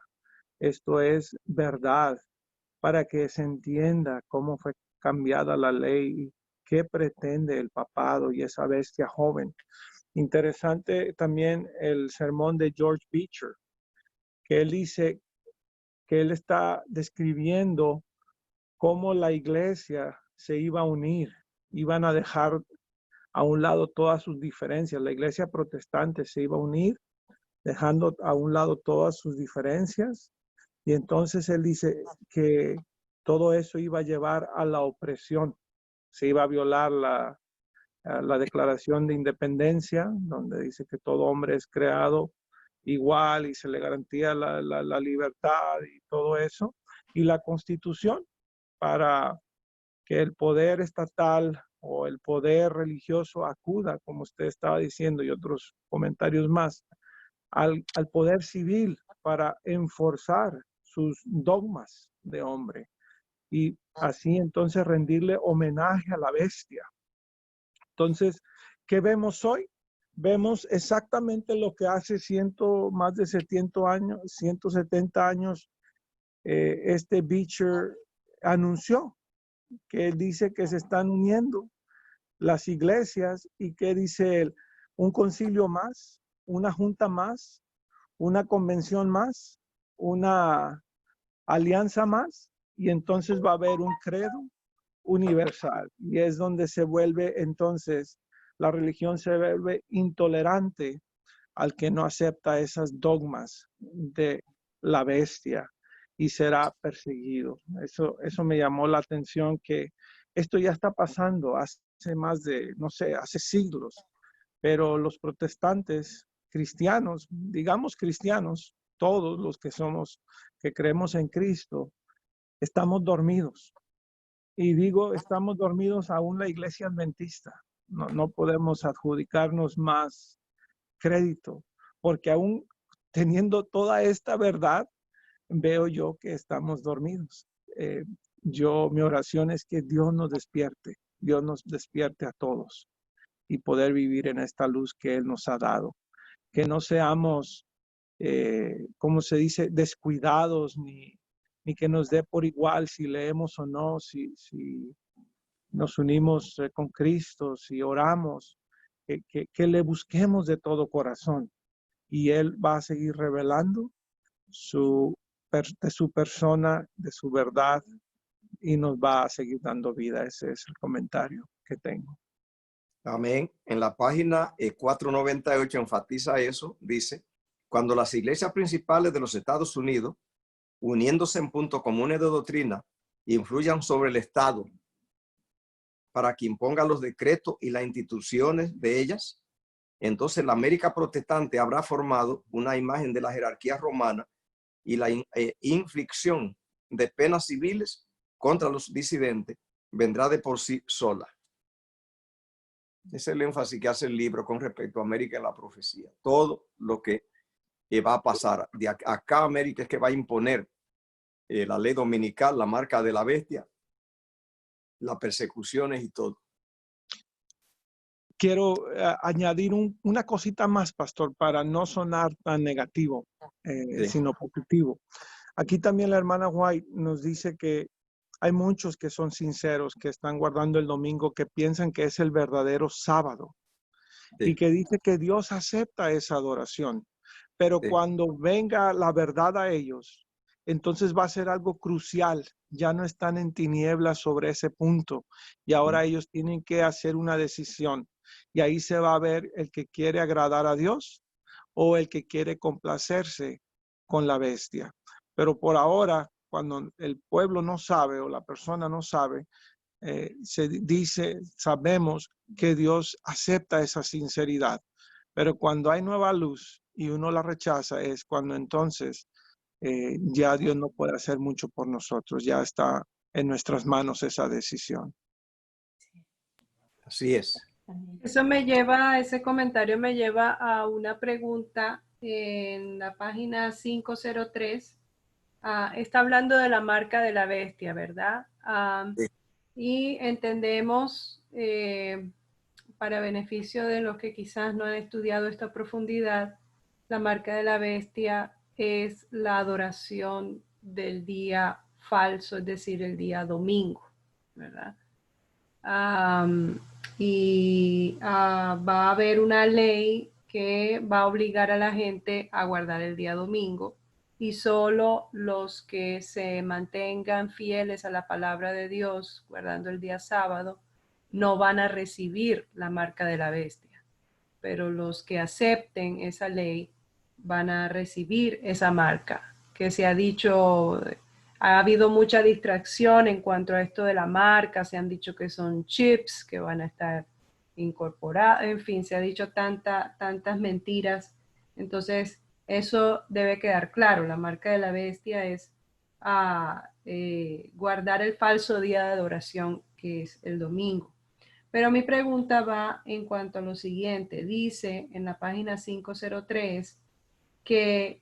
Esto es verdad para que se entienda cómo fue cambiada la ley y qué pretende el papado y esa bestia joven. Interesante también el sermón de George Beecher, que él dice que él está describiendo cómo la iglesia se iba a unir, iban a dejar a un lado todas sus diferencias. La iglesia protestante se iba a unir, dejando a un lado todas sus diferencias. Y entonces él dice que todo eso iba a llevar a la opresión. Se iba a violar la Declaración de Independencia, donde dice que todo hombre es creado igual y se le garantía la libertad y todo eso. Y la Constitución, para que el poder estatal o el poder religioso acuda, como usted estaba diciendo, y otros comentarios más, al poder civil para enforzar sus dogmas de hombre y así entonces rendirle homenaje a la bestia. Entonces, ¿qué vemos hoy? Vemos exactamente lo que hace más de 170 años, este Beecher anunció, que él dice que se están uniendo las iglesias y que dice él, un concilio más, una junta más, una convención más, una alianza más, y entonces va a haber un credo universal. Y es donde se vuelve entonces la religión se vuelve intolerante al que no acepta esas dogmas de la bestia y será perseguido. Eso me llamó la atención, que esto ya está pasando hace más de, no sé, hace siglos, pero los protestantes cristianos, digamos cristianos, todos los que somos, que creemos en Cristo, estamos dormidos. Y digo, estamos dormidos aún la iglesia adventista. No podemos adjudicarnos más crédito, porque aún teniendo toda esta verdad, veo yo que estamos dormidos. Mi oración es que Dios nos despierte a todos y poder vivir en esta luz que Él nos ha dado. Que no seamos, como se dice, descuidados, ni que nos dé por igual si leemos o no, si nos unimos con Cristo, si oramos, que le busquemos de todo corazón. Y Él va a seguir revelando de su persona, de su verdad, y nos va a seguir dando vida. Ese es el comentario que tengo. Amén. En la página 498 enfatiza eso. Dice, cuando las iglesias principales de los Estados Unidos, uniéndose en puntos comunes de doctrina, influyan sobre el Estado para que imponga los decretos y las instituciones de ellas, entonces la América protestante habrá formado una imagen de la jerarquía romana y la inflicción de penas civiles contra los disidentes vendrá de por sí sola. Ese es el énfasis que hace el libro con respecto a América en la profecía. Todo lo que va a pasar. De acá a América es que va a imponer la ley dominical, la marca de la bestia, las persecuciones y todo. Quiero añadir una cosita más, pastor, para no sonar tan negativo, Sí. sino positivo. Aquí también la hermana White nos dice que hay muchos que son sinceros, que están guardando el domingo, que piensan que es el verdadero sábado. Sí. Y que dice que Dios acepta esa adoración. Pero sí, cuando venga la verdad a ellos, entonces va a ser algo crucial. Ya no están en tinieblas sobre ese punto. Y ahora ellos tienen que hacer una decisión. Y ahí se va a ver el que quiere agradar a Dios o el que quiere complacerse con la bestia. Pero por ahora, cuando el pueblo no sabe o la persona no sabe, sabemos que Dios acepta esa sinceridad. Pero cuando hay nueva luz y uno la rechaza, es cuando entonces ya Dios no puede hacer mucho por nosotros. Ya está en nuestras manos esa decisión. Así es. Ese comentario me lleva a una pregunta en la página 503. Está hablando de la marca de la bestia, ¿verdad? Sí. Y entendemos, para beneficio de los que quizás no han estudiado esta profundidad, la marca de la bestia es la adoración del día falso, es decir, el día domingo, ¿verdad? Va a haber una ley que va a obligar a la gente a guardar el día domingo, y solo los que se mantengan fieles a la palabra de Dios guardando el día sábado no van a recibir la marca de la bestia, pero los que acepten esa ley van a recibir esa marca, que se ha dicho. Ha habido mucha distracción en cuanto a esto de la marca, se han dicho que son chips que van a estar incorporados, en fin, se ha dicho tantas mentiras. Entonces, eso debe quedar claro. La marca de la bestia es guardar el falso día de adoración, que es el domingo. Pero mi pregunta va en cuanto a lo siguiente. Dice en la página 503 que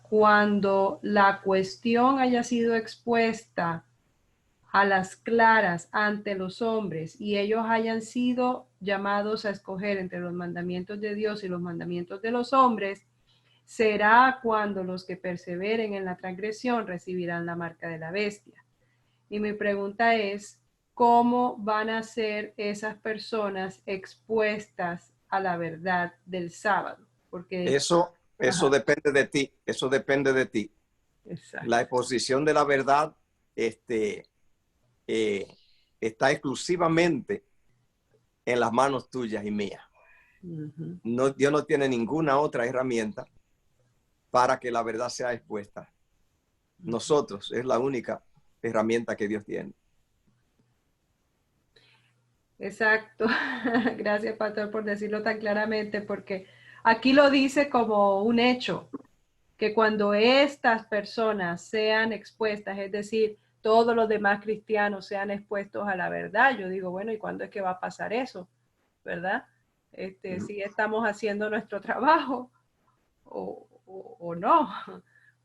cuando la cuestión haya sido expuesta a las claras ante los hombres y ellos hayan sido llamados a escoger entre los mandamientos de Dios y los mandamientos de los hombres, será cuando los que perseveren en la transgresión recibirán la marca de la bestia. Y mi pregunta es, ¿cómo van a ser esas personas expuestas a la verdad del sábado? Porque Eso depende de ti, eso depende de ti. Exacto. La exposición de la verdad está exclusivamente en las manos tuyas y mías. Ujú. No, Dios no tiene ninguna otra herramienta para que la verdad sea expuesta. Nosotros es la única herramienta que Dios tiene. Exacto. Gracias, pastor, por decirlo tan claramente, porque aquí lo dice como un hecho, que cuando estas personas sean expuestas, es decir, todos los demás cristianos sean expuestos a la verdad, yo digo, bueno, ¿y cuándo es que va a pasar eso? ¿Verdad? Si estamos haciendo nuestro trabajo o no,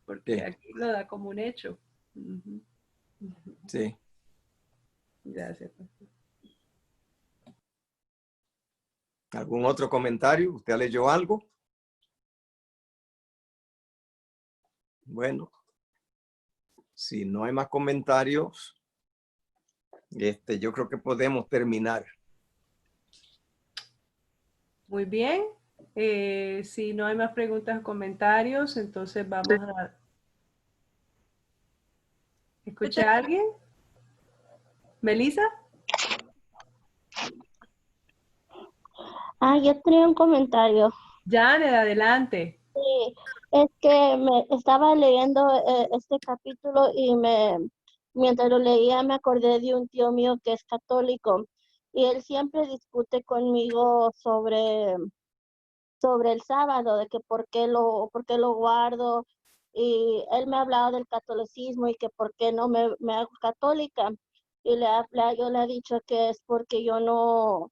porque Sí. aquí lo da como un hecho. Ujú. Sí. Gracias, pastor. ¿Algún otro comentario? ¿Usted leyó algo? Bueno, si no hay más comentarios, yo creo que podemos terminar. Muy bien. Si no hay más preguntas o comentarios, entonces vamos a... ¿Escucha a alguien? ¿Melissa? Yo tenía un comentario. Janet, adelante. Sí, es que me estaba leyendo este capítulo y mientras lo leía me acordé de un tío mío que es católico y él siempre discute conmigo sobre el sábado, de que por qué lo guardo, y él me ha hablado del catolicismo y que por qué no me hago católica, y yo le he dicho que es porque yo no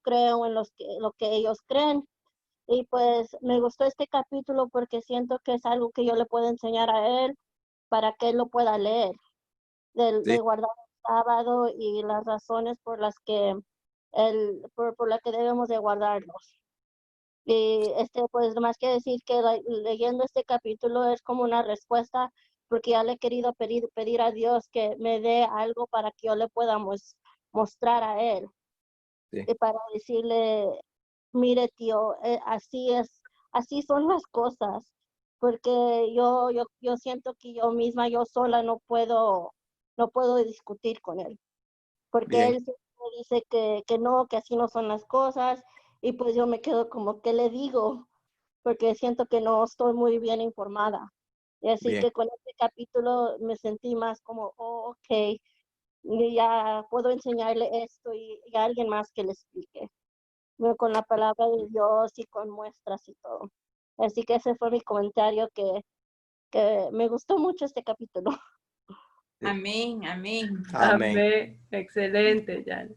creo en lo que ellos creen. Y pues me gustó este capítulo porque siento que es algo que yo le puedo enseñar a él para que él lo pueda leer, de Sí, guardar el sábado y las razones por las que por la que debemos de guardarlos. Y pues más que decir que leyendo este capítulo es como una respuesta, porque ya le he querido pedir a Dios que me dé algo para que yo le pueda mostrar a él. sí, Y para decirle, mire tío, así son las cosas, porque yo siento que yo misma, yo sola no puedo discutir con él, porque bien, él siempre dice que no, que así no son las cosas, y pues yo me quedo como, ¿qué le digo? Porque siento que no estoy muy bien informada. Y así bien, que con este capítulo me sentí más como, oh, ok, y ya puedo enseñarle esto y a alguien más que le explique, con la palabra de Dios y con muestras y todo. Así que ese fue mi comentario, que me gustó mucho este capítulo. sí. Amén, amén. Amén. Amén. Excelente, Janet.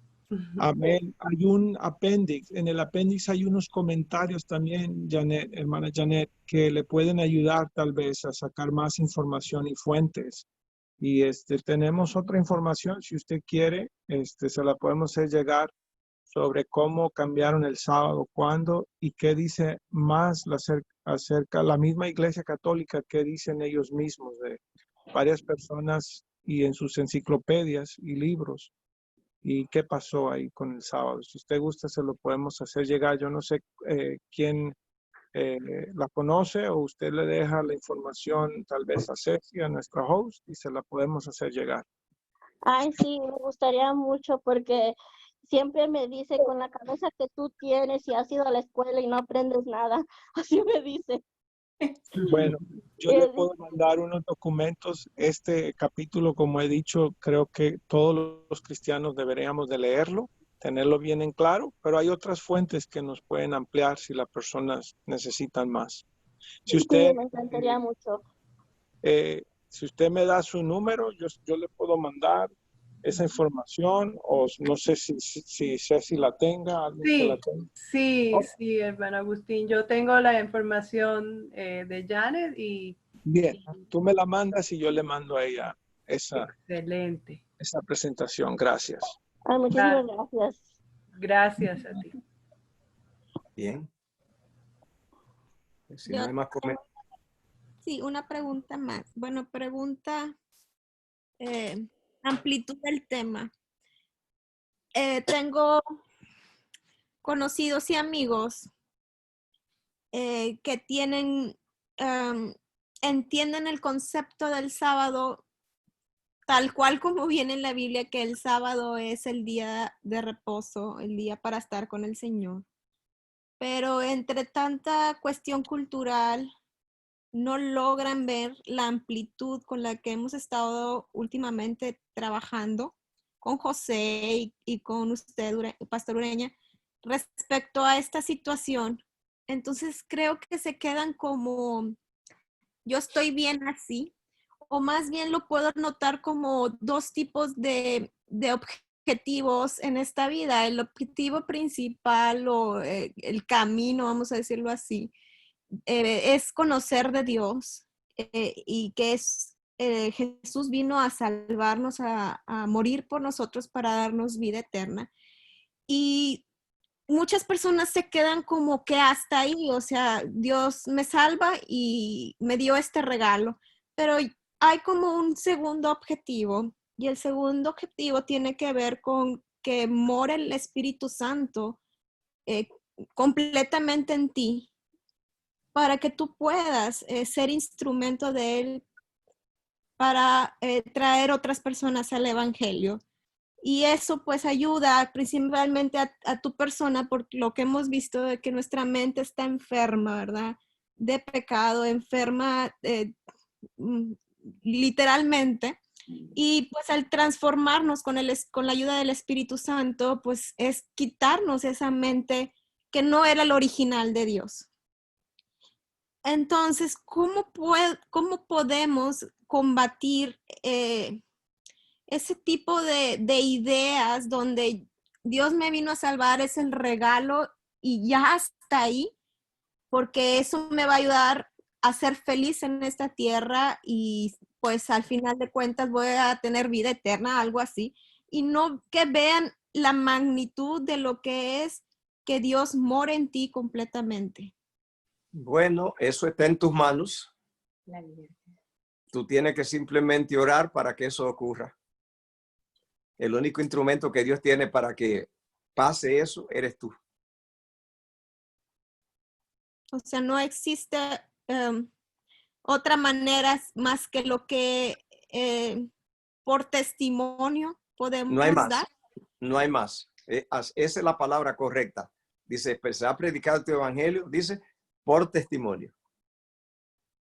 Amén. Hay un apéndice. En el apéndice hay unos comentarios también, Janet, hermana Janet, que le pueden ayudar tal vez a sacar más información y fuentes. Y tenemos otra información, si usted quiere, se la podemos hacer llegar sobre cómo cambiaron el sábado, cuándo y qué dice más acerca la misma Iglesia Católica, qué dicen ellos mismos de varias personas y en sus enciclopedias y libros. ¿Y qué pasó ahí con el sábado? Si usted gusta, se lo podemos hacer llegar. Yo no sé quién la conoce o usted le deja la información tal vez a Ceci, a nuestra host, y se la podemos hacer llegar. Ay, sí, me gustaría mucho porque siempre me dice, con la cabeza que tú tienes y has ido a la escuela y no aprendes nada, así me dice. Bueno, yo le puedo mandar unos documentos. Este capítulo, como he dicho, creo que todos los cristianos deberíamos de leerlo, tenerlo bien en claro, pero hay otras fuentes que nos pueden ampliar si las personas necesitan más. Si Sí, usted, me encantaría mucho. si usted me da su número, yo le puedo mandar esa información o no sé si Ceci la tenga, alguien que la Sí, tenga. sí, Oh, sí, hermano Agustín. Yo tengo la información de Janet y bien, tú me la mandas y yo le mando a ella excelente. esa presentación. Gracias. Ay, muchísimas Gra- gracias. Gracias a ti. Bien. Si Yo no hay más tengo, comentarios. sí, una pregunta más. Bueno, pregunta amplitud del tema. Tengo conocidos y amigos que entienden el concepto del sábado tal cual como viene en la Biblia, que el sábado es el día de reposo, el día para estar con el Señor. Pero entre tanta cuestión cultural, no logran ver la amplitud con la que hemos estado últimamente trabajando con José y con usted, Pastor Ureña, respecto a esta situación. Entonces creo que se quedan como, yo estoy bien así, o más bien lo puedo notar como dos tipos de objetivos en esta vida. El objetivo principal o el camino, vamos a decirlo así, es conocer de Dios y que Jesús vino a salvarnos, a morir por nosotros para darnos vida eterna. Y muchas personas se quedan como que hasta ahí, o sea, Dios me salva y me dio este regalo, pero hay como un segundo objetivo, y el segundo objetivo tiene que ver con que mora el Espíritu Santo completamente en ti, para que tú puedas ser instrumento de Él para traer otras personas al Evangelio. Y eso pues ayuda principalmente a tu persona, por lo que hemos visto de que nuestra mente está enferma, ¿verdad? De pecado, enferma literalmente. Y pues al transformarnos con la ayuda del Espíritu Santo, pues es quitarnos esa mente que no era el original de Dios. Entonces, ¿cómo podemos combatir ese tipo de ideas donde Dios me vino a salvar, es el regalo y ya hasta ahí? Porque eso me va a ayudar a ser feliz en esta tierra y pues al final de cuentas voy a tener vida eterna, algo así. Y no que vean la magnitud de lo que es que Dios mora en ti completamente. Bueno, eso está en tus manos. Tú tienes que simplemente orar para que eso ocurra. El único instrumento que Dios tiene para que pase eso eres tú. O sea, no existe otra manera más que lo que por testimonio podemos No hay más. dar. No hay más. Esa es la palabra correcta. Dice, se ha predicado tu evangelio, dice, por testimonio.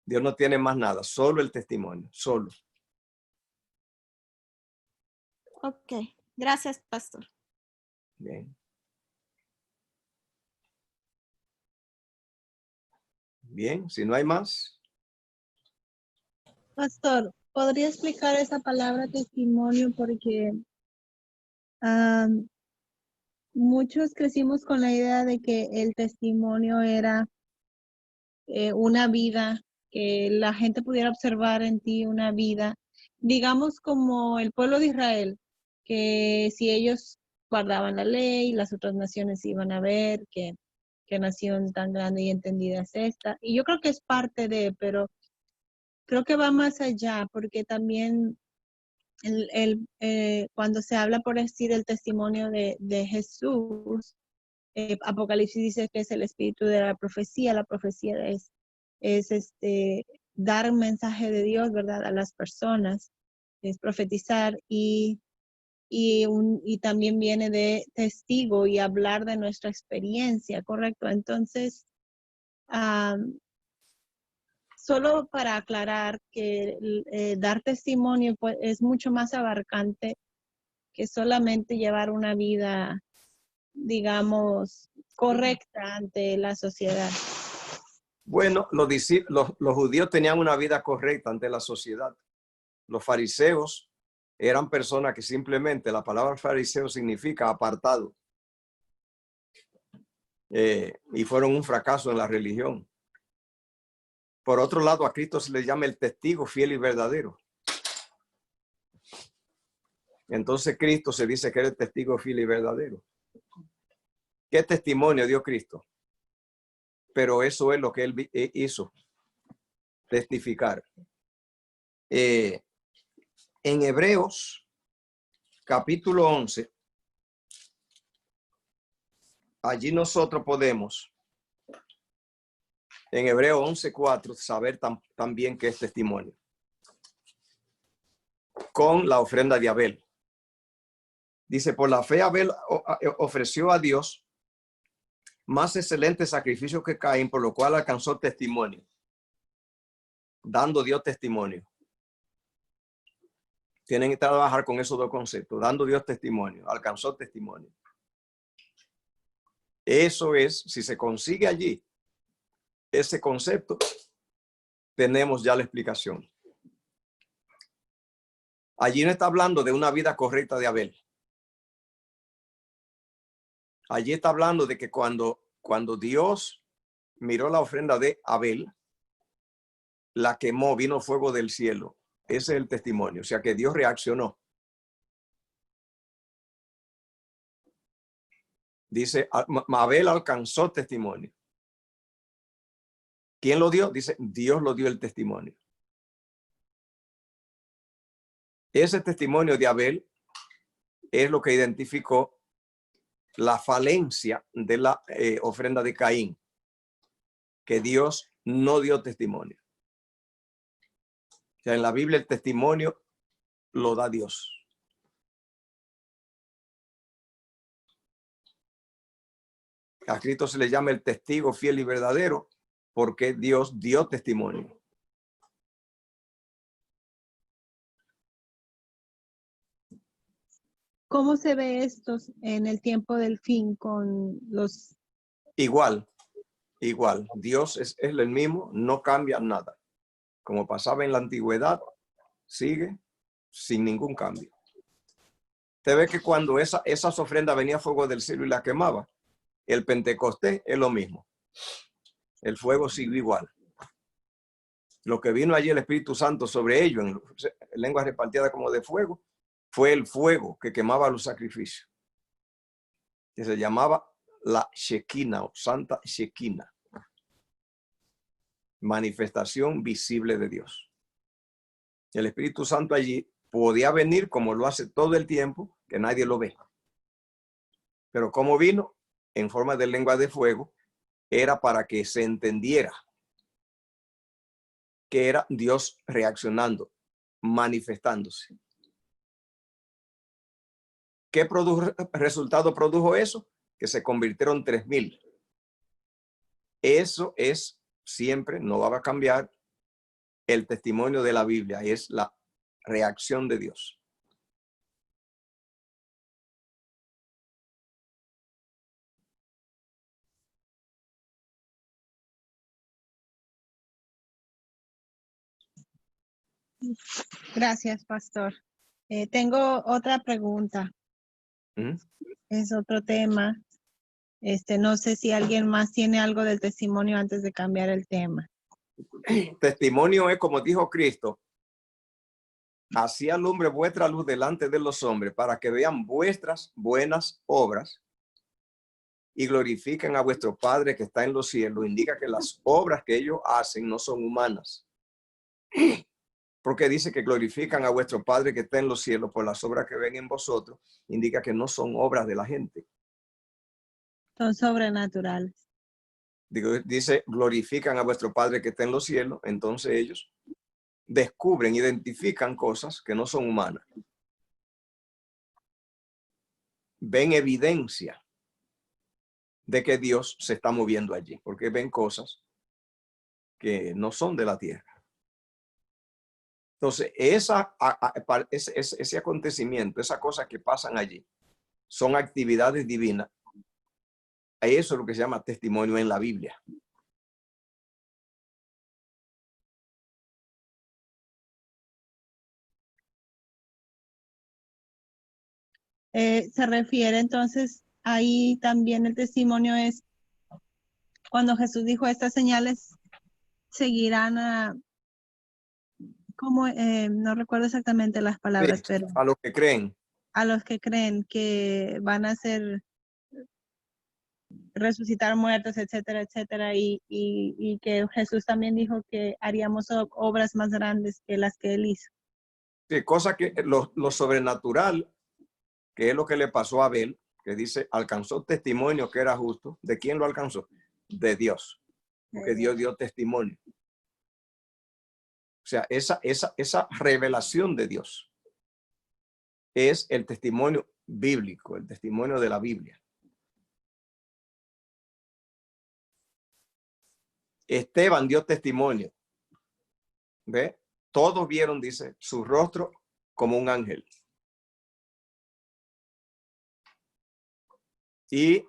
Dios no tiene más nada, solo el testimonio, solo. Ok, gracias, pastor. Bien. Bien, si no hay más. Pastor, ¿podría explicar esa palabra testimonio? Porque muchos crecimos con la idea de que el testimonio era una vida, que la gente pudiera observar en ti una vida, digamos como el pueblo de Israel, que si ellos guardaban la ley, las otras naciones iban a ver qué nación tan grande y entendida es esta. Y yo creo que es parte de, pero creo que va más allá, porque también cuando se habla, por decir, el testimonio de Jesús, Apocalipsis dice que es el espíritu de la profecía es dar un mensaje de Dios, ¿verdad?, a las personas, es profetizar y también viene de testigo y hablar de nuestra experiencia, ¿correcto? Entonces, solo para aclarar que dar testimonio pues, es mucho más abarcante que solamente llevar una vida, digamos, correcta ante la sociedad. Bueno, los judíos tenían una vida correcta ante la sociedad. Los fariseos eran personas que simplemente, la palabra fariseo significa apartado. Y fueron un fracaso en la religión. Por otro lado, a Cristo se le llama el testigo fiel y verdadero. Entonces Cristo se dice que era el testigo fiel y verdadero. ¿Qué testimonio dio Cristo? Pero eso es lo que él hizo, testificar. En Hebreos, capítulo 11, allí nosotros podemos, en Hebreos 11:4, saber también qué es testimonio. con la ofrenda de Abel. Dice, por la fe Abel ofreció a Dios más excelente sacrificio que Caín, por lo cual alcanzó testimonio, dando Dios testimonio. Tienen que trabajar con esos dos conceptos, dando Dios testimonio, alcanzó testimonio. Eso es, si se consigue allí ese concepto, tenemos ya la explicación. Allí no está hablando de una vida correcta de Abel. Allí está hablando de que cuando Dios miró la ofrenda de Abel, la quemó, vino fuego del cielo. Ese es el testimonio, o sea que Dios reaccionó. Dice, Abel alcanzó testimonio. ¿Quién lo dio? Dice, Dios lo dio el testimonio. Ese testimonio de Abel es lo que identificó la falencia de la ofrenda de Caín, que Dios no dio testimonio. O sea, en la Biblia el testimonio lo da Dios. A Cristo se le llama el testigo fiel y verdadero porque Dios dio testimonio. ¿Cómo se ve esto en el tiempo del fin con los... Igual. Dios es el mismo, no cambia nada. Como pasaba en la antigüedad, sigue sin ningún cambio. Usted ve que cuando esas ofrendas venía fuego del cielo y la quemaba, el Pentecostés es lo mismo. El fuego siguió igual. Lo que vino allí el Espíritu Santo sobre ellos, en lenguas repartidas como de fuego, fue el fuego que quemaba los sacrificios, que se llamaba la Shekinah o Santa Shekinah, manifestación visible de Dios. El Espíritu Santo allí podía venir como lo hace todo el tiempo, que nadie lo ve. Pero como vino en forma de lengua de fuego, era para que se entendiera que era Dios reaccionando, manifestándose. ¿Qué resultado produjo eso? Que se convirtieron 3,000. Eso es siempre, no va a cambiar, el testimonio de la Biblia, es la reacción de Dios. Gracias, pastor. Tengo otra pregunta. Es otro tema. No sé si alguien más tiene algo del testimonio antes de cambiar el tema. Testimonio es como dijo Cristo: así alumbre vuestra luz delante de los hombres, para que vean vuestras buenas obras y glorifiquen a vuestro Padre que está en los cielos. Indica que las obras que ellos hacen no son humanas. Porque dice que glorifican a vuestro Padre que está en los cielos por las obras que ven en vosotros. Indica que no son obras de la gente. Son sobrenaturales. Dice, glorifican a vuestro Padre que está en los cielos. Entonces ellos descubren, identifican cosas que no son humanas. Ven evidencia de que Dios se está moviendo allí, porque ven cosas que no son de la tierra. Entonces, ese acontecimiento, esas cosas que pasan allí, son actividades divinas. Eso es lo que se llama testimonio en la Biblia. Se refiere entonces, ahí también el testimonio es cuando Jesús dijo, estas señales seguirán a... Como, no recuerdo exactamente las palabras, Sí, pero a los que creen. A los que creen que van a ser resucitar muertos, etcétera, etcétera, y que Jesús también dijo que haríamos obras más grandes que las que él hizo. Sí, cosa que lo sobrenatural, que es lo que le pasó a Abel, que dice, alcanzó testimonio que era justo. ¿De quién lo alcanzó? De Dios. Porque Dios dio testimonio. O sea, esa revelación de Dios es el testimonio bíblico, el testimonio de la Biblia. Esteban dio testimonio. ¿Ve? Todos vieron, dice, su rostro como un ángel. Y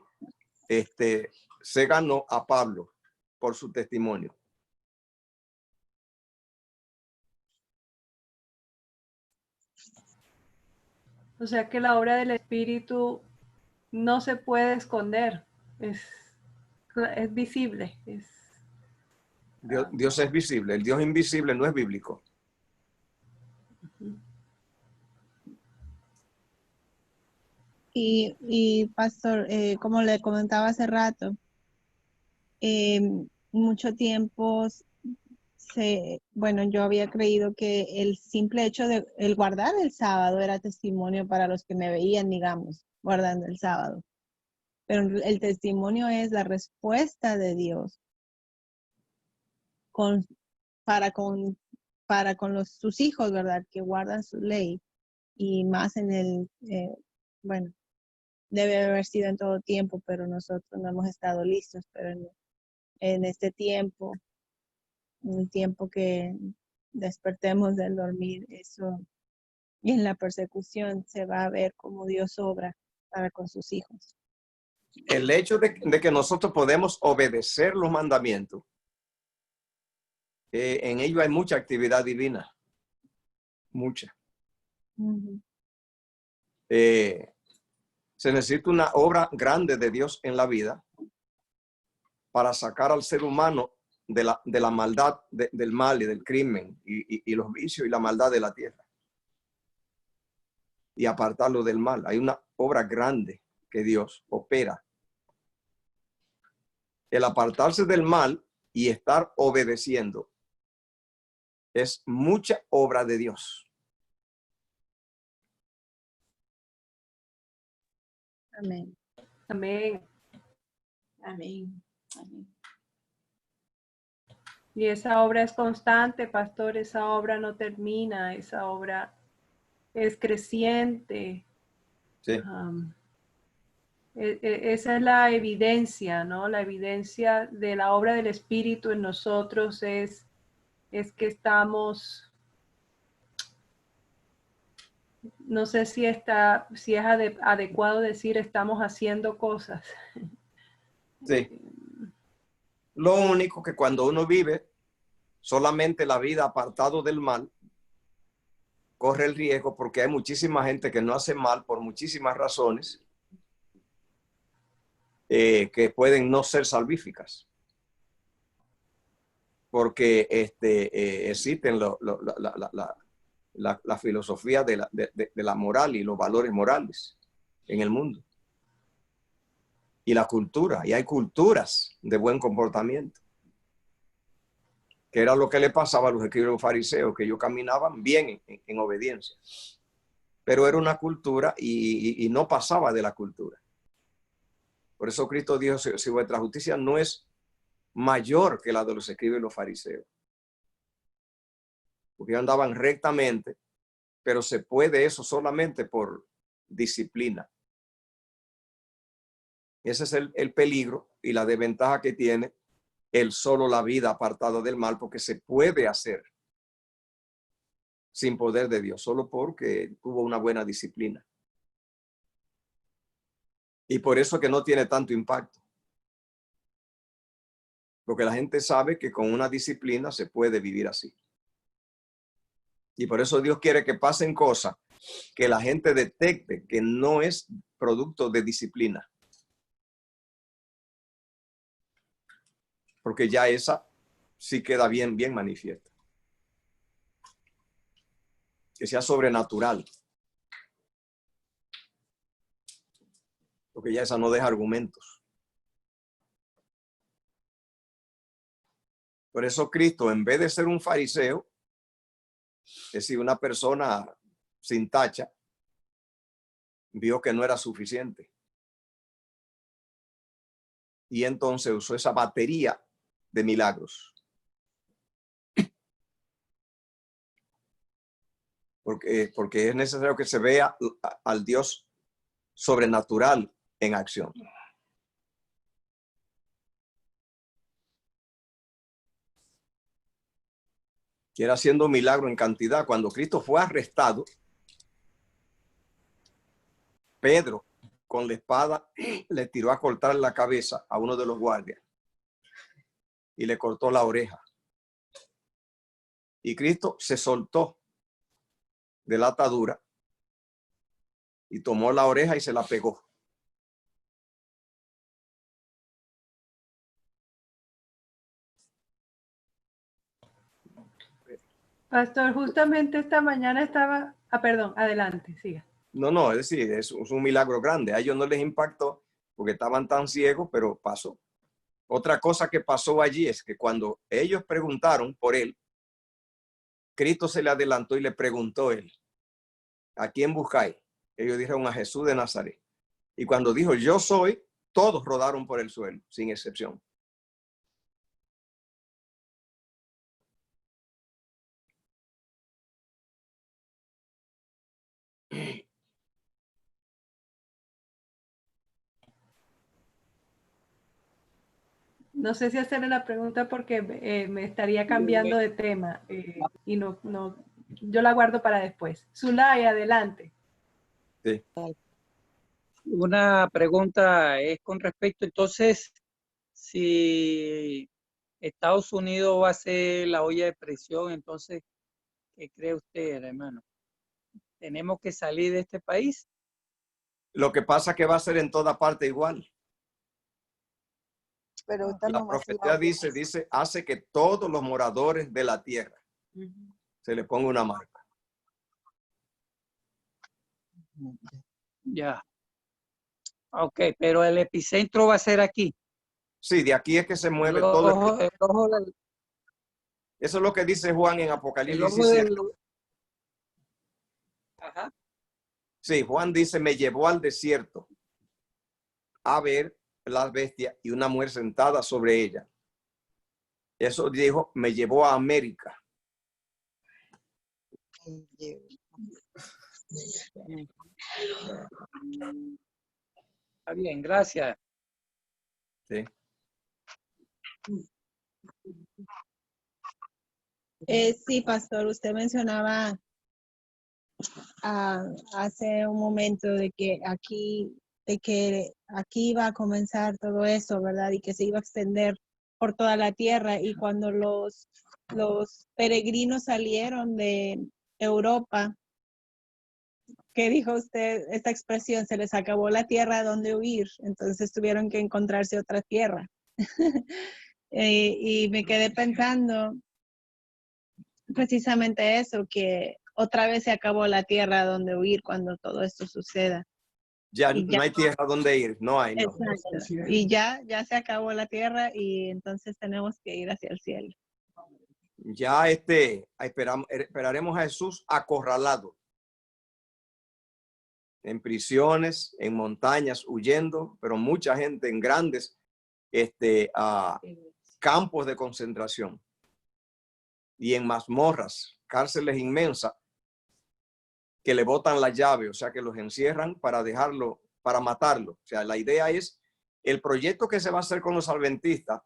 se ganó a Pablo por su testimonio. O sea que la obra del Espíritu no se puede esconder, es visible. Dios es visible, el Dios invisible no es bíblico. Y pastor, como le comentaba hace rato, mucho tiempo, bueno, yo había creído que el simple hecho de el guardar el sábado era testimonio para los que me veían, digamos, guardando el sábado. Pero el testimonio es la respuesta de Dios para con sus hijos, ¿verdad? Que guardan su ley. Y más bueno, debe haber sido en todo tiempo, pero nosotros no hemos estado listos. Pero en este tiempo, un tiempo que despertemos del dormir, eso, y en la persecución se va a ver cómo Dios obra para con sus hijos. El hecho de que nosotros podemos obedecer los mandamientos, en ello hay mucha actividad divina, mucha. Uh-huh. Se necesita una obra grande de Dios en la vida para sacar al ser humano de la maldad, del mal y del crimen y los vicios y la maldad de la tierra. Y apartarlo del mal. Hay una obra grande que Dios opera. El apartarse del mal y estar obedeciendo es mucha obra de Dios. Amén. Amén. Amén. Amén. Y esa obra es constante, pastor, esa obra no termina, esa obra es creciente. Sí. Esa es la evidencia, ¿no? La evidencia de la obra del Espíritu en nosotros es que estamos, no sé si es adecuado decir estamos haciendo cosas. Sí. Lo único que cuando uno vive solamente la vida apartado del mal, corre el riesgo porque hay muchísima gente que no hace mal por muchísimas razones que pueden no ser salvíficas. Porque existen la filosofía de la moral y los valores morales en el mundo. Y la cultura, y hay culturas de buen comportamiento. Que era lo que le pasaba a los escribas fariseos, que ellos caminaban bien en obediencia. Pero era una cultura y no pasaba de la cultura. Por eso Cristo dijo, si vuestra justicia no es mayor que la de los escribas y los fariseos. Porque ellos andaban rectamente, pero se puede eso solamente por disciplina. Ese es el peligro y la desventaja que tiene el solo la vida apartado del mal, porque se puede hacer sin poder de Dios, solo porque tuvo una buena disciplina. Y por eso es que no tiene tanto impacto. Porque la gente sabe que con una disciplina se puede vivir así. Y por eso Dios quiere que pasen cosas que la gente detecte que no es producto de disciplina. Porque ya esa sí queda bien manifiesta. Que sea sobrenatural. Porque ya esa no deja argumentos. Por eso Cristo, en vez de ser un fariseo, es decir, una persona sin tacha, vio que no era suficiente. Y entonces usó esa batería de milagros. porque es necesario que se vea al Dios sobrenatural en acción. Quiere haciendo un milagro en cantidad. Cuando Cristo fue arrestado, Pedro con la espada le tiró a cortar la cabeza a uno de los guardias y le cortó la oreja. Y Cristo se soltó de la atadura y tomó la oreja y se la pegó. Pastor, justamente esta mañana estaba... Ah, perdón, adelante, siga. No, es decir, es un milagro grande. A ellos no les impactó porque estaban tan ciegos, pero pasó. Otra cosa que pasó allí es que cuando ellos preguntaron por él, Cristo se le adelantó y le preguntó él, ¿a quién buscáis? Ellos dijeron a Jesús de Nazaret. Y cuando dijo, yo soy, todos rodaron por el suelo, sin excepción. No sé si hacerle la pregunta porque me estaría cambiando de tema y no, yo la guardo para después. Zulay, adelante. Sí. Una pregunta es con respecto, entonces, si Estados Unidos va a ser la olla de presión, entonces, ¿qué cree usted, hermano? ¿Tenemos que salir de este país? Lo que pasa es que va a ser en toda parte igual. Pero esta La no va a ser profecía la- dice, hace que todos los moradores de la tierra se le ponga una marca. Ya. Ok, pero el epicentro va a ser aquí. Sí, de aquí es que se mueve El todo. ojo del- Eso es lo que dice Juan en el Apocalipsis ojo 17. del- Ajá. Sí, Juan dice, me llevó al desierto a ver las bestias y una mujer sentada sobre ella. Eso dijo, me llevó a América. Está bien, gracias. Sí. Sí, pastor, usted mencionaba hace un momento de que aquí iba a comenzar todo eso, ¿verdad? Y que se iba a extender por toda la tierra. Y cuando los peregrinos salieron de Europa, ¿qué dijo usted? Esta expresión, se les acabó la tierra donde huir, entonces tuvieron que encontrarse otra tierra. Y me quedé pensando precisamente eso, que otra vez se acabó la tierra donde huir cuando todo esto suceda. Ya Y ya, no hay tierra donde ir, no hay. No. exacto. Y ya se acabó la tierra y entonces tenemos que ir hacia el cielo. Ya esperaremos a Jesús acorralado en prisiones, en montañas, huyendo, pero mucha gente en grandes campos de concentración y en mazmorras, cárceles inmensas que le botan la llave, o sea, que los encierran para dejarlo, para matarlo. O sea, la idea es, el proyecto que se va a hacer con los adventistas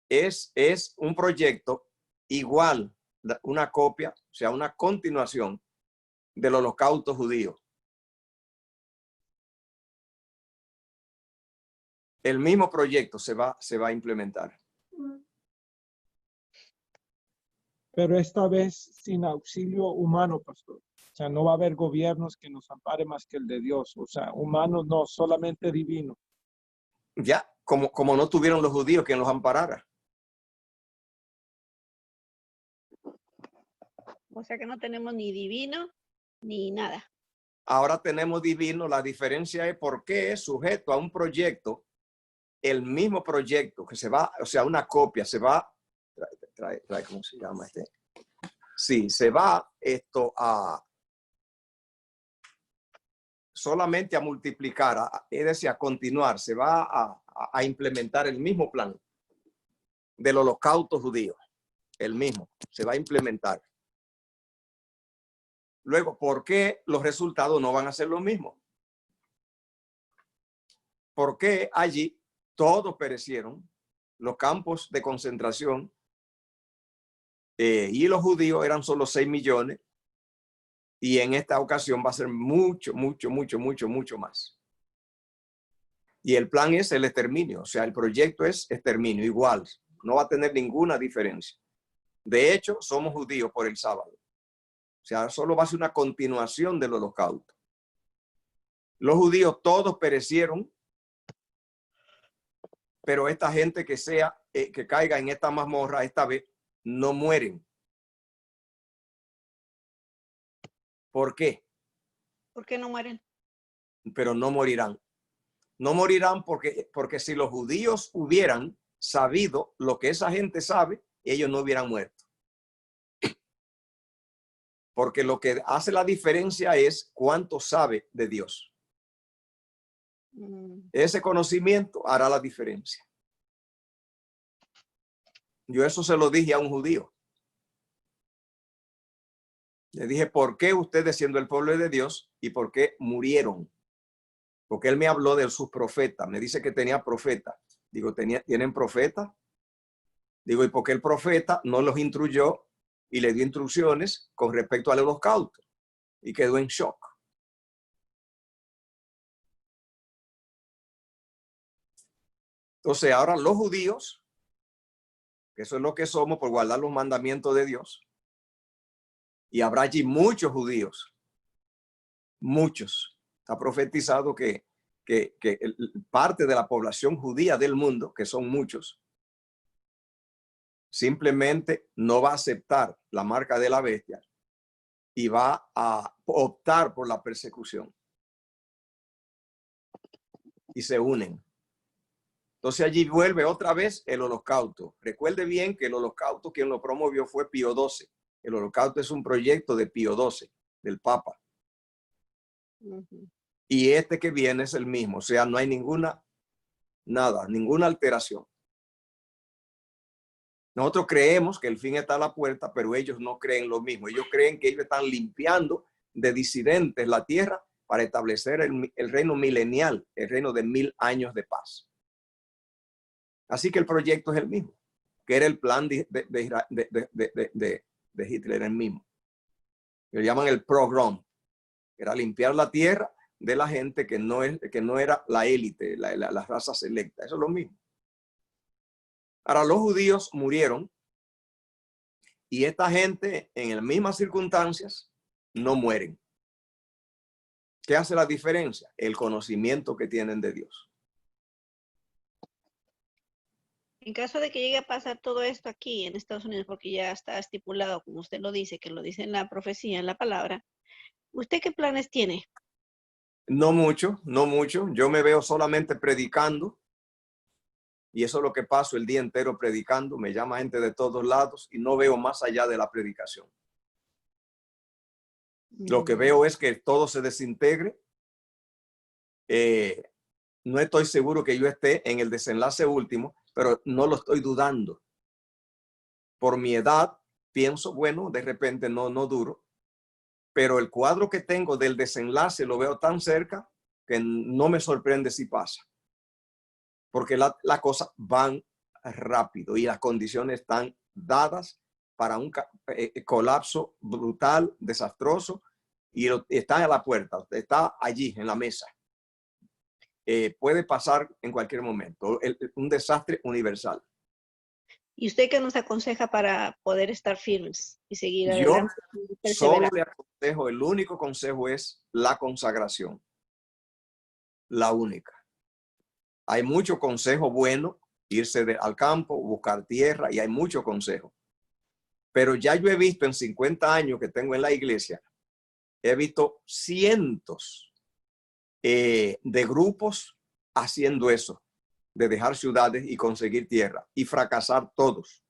es un proyecto igual, una copia, o sea, una continuación del holocausto judío. El mismo proyecto se va a implementar. Pero esta vez sin auxilio humano, pastor. O sea, no va a haber gobiernos que nos ampare más que el de Dios. O sea, humanos no, solamente divino. Ya, como no tuvieron los judíos quien los amparara. O sea que no tenemos ni divino ni nada. Ahora tenemos divino, la diferencia es por qué es sujeto a un proyecto, el mismo proyecto que se va, o sea, una copia, se va, trae, ¿cómo se llama este? Sí, se va solamente a multiplicar, es decir, a continuar, se va a implementar el mismo plan del holocausto judío, el mismo, se va a implementar. Luego, ¿por qué los resultados no van a ser los mismos? ¿Por qué allí todos perecieron, los campos de concentración, y los judíos eran solo 6 millones, y en esta ocasión va a ser mucho más? Y el plan es el exterminio, o sea, el proyecto es exterminio, igual, no va a tener ninguna diferencia. De hecho, somos judíos por el sábado. O sea, solo va a ser una continuación del holocausto. Los judíos todos perecieron, pero esta gente que caiga en esta mazmorra esta vez no mueren. ¿Por qué? ¿Por qué no mueren? Pero no morirán. No morirán porque si los judíos hubieran sabido lo que esa gente sabe, ellos no hubieran muerto. Porque lo que hace la diferencia es cuánto sabe de Dios. Ese conocimiento hará la diferencia. Yo eso se lo dije a un judío. Le dije, ¿por qué ustedes siendo el pueblo de Dios y por qué murieron? Porque él me habló de sus profetas. Me dice que tenía profetas. Digo, ¿tienen profetas? Digo, ¿y por qué el profeta no los instruyó y le dio instrucciones con respecto al holocausto? Y quedó en shock. Entonces, ahora los judíos, que eso es lo que somos por guardar los mandamientos de Dios, y habrá allí muchos judíos, muchos. Está profetizado que parte de la población judía del mundo, que son muchos, simplemente no va a aceptar la marca de la bestia y va a optar por la persecución. Y se unen. Entonces allí vuelve otra vez el holocausto. Recuerde bien que el holocausto quien lo promovió fue Pío XII. El holocausto es un proyecto de Pío XII, del Papa. Y este que viene es el mismo. O sea, no hay ninguna alteración. Nosotros creemos que el fin está a la puerta, pero ellos no creen lo mismo. Ellos creen que ellos están limpiando de disidentes la tierra para establecer el reino milenial, el reino de 1000 años de paz. Así que el proyecto es el mismo, que era el plan de Hitler, el mismo. Le llaman el pogrom. Era limpiar la tierra de la gente que no era la élite, la raza selecta. Eso es lo mismo. Ahora, los judíos murieron y esta gente en las mismas circunstancias no mueren. ¿Qué hace la diferencia? El conocimiento que tienen de Dios. En caso de que llegue a pasar todo esto aquí en Estados Unidos, porque ya está estipulado, como usted lo dice, que lo dice en la profecía, en la palabra, ¿usted qué planes tiene? No mucho, no mucho. Yo me veo solamente predicando. Y eso es lo que paso el día entero predicando. Me llama gente de todos lados y no veo más allá de la predicación. Lo que veo es que todo se desintegre. No estoy seguro que yo esté en el desenlace último, pero no lo estoy dudando. Por mi edad, pienso, bueno, de repente no duro. Pero el cuadro que tengo del desenlace lo veo tan cerca que no me sorprende si pasa. Porque las cosas van rápido y las condiciones están dadas para un colapso brutal, desastroso, y está a la puerta, está allí en la mesa. Puede pasar en cualquier momento, un desastre universal. ¿Y usted qué nos aconseja para poder estar firmes y seguir Yo adelante? solo le aconsejo, el único consejo es la consagración. La única. Hay mucho consejo bueno, irse al campo, buscar tierra, y hay mucho consejo. Pero ya yo he visto en 50 años que tengo en la iglesia, he visto cientos de grupos haciendo eso, de dejar ciudades y conseguir tierra, y fracasar todos,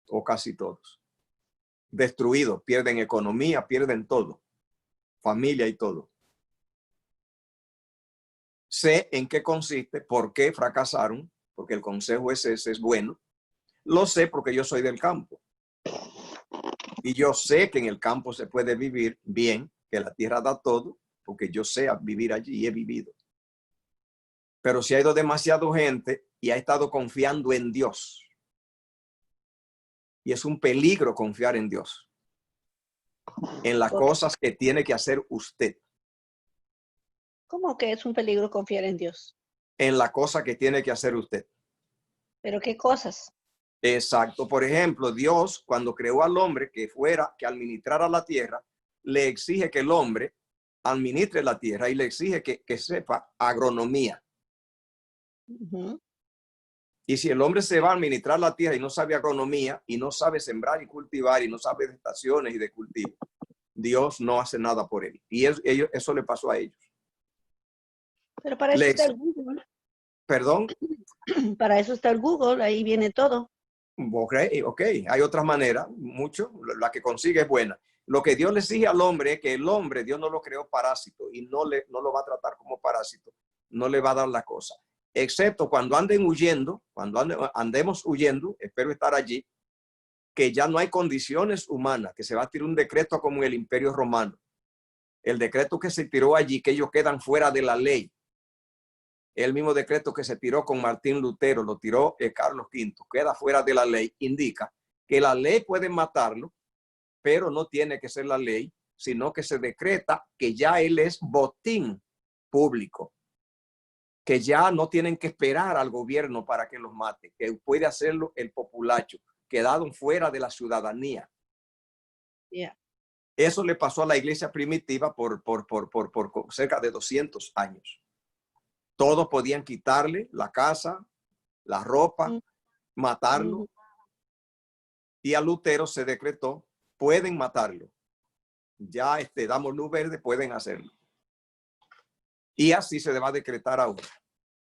o casi todos. Destruidos, pierden economía, pierden todo, familia y todo. Sé en qué consiste, por qué fracasaron, porque el consejo ese es bueno. Lo sé porque yo soy del campo. Y yo sé que en el campo se puede vivir bien, que la tierra da todo, porque yo sé vivir allí y he vivido. Pero si ha ido demasiado gente y ha estado confiando en Dios. Y es un peligro confiar en Dios. En las cosas que tiene que hacer usted. ¿Cómo que es un peligro confiar en Dios? En la cosa que tiene que hacer usted. ¿Pero qué cosas? Exacto. Por ejemplo, Dios, cuando creó al hombre que administrara la tierra, le exige que el hombre administre la tierra y le exige que sepa agronomía. Ujú. Y si el hombre se va a administrar la tierra y no sabe agronomía y no sabe sembrar y cultivar y no sabe de estaciones y de cultivo, Dios no hace nada por él. Y eso le pasó a ellos. Pero para eso está el Google. Perdón. Para eso está el Google, ahí viene todo. Ok, hay otras maneras, mucho, la que consigue es buena. Lo que Dios le exige al hombre es que el hombre, Dios no lo creó parásito y no lo va a tratar como parásito, no le va a dar la cosa. Excepto cuando anden huyendo, cuando andemos huyendo, espero estar allí, que ya no hay condiciones humanas, que se va a tirar un decreto como en el Imperio Romano. El decreto que se tiró allí, que ellos quedan fuera de la ley. El mismo decreto que se tiró con Martín Lutero, lo tiró Carlos V, queda fuera de la ley, indica que la ley puede matarlo, pero no tiene que ser la ley, sino que se decreta que ya él es botín público, que ya no tienen que esperar al gobierno para que los mate, que puede hacerlo el populacho, quedado fuera de la ciudadanía. Yeah. Eso le pasó a la iglesia primitiva por cerca de 200 años. Todos podían quitarle la casa, la ropa, matarlo. Y a Lutero se decretó, pueden matarlo. Ya damos luz verde, pueden hacerlo. Y así se le va a decretar ahora.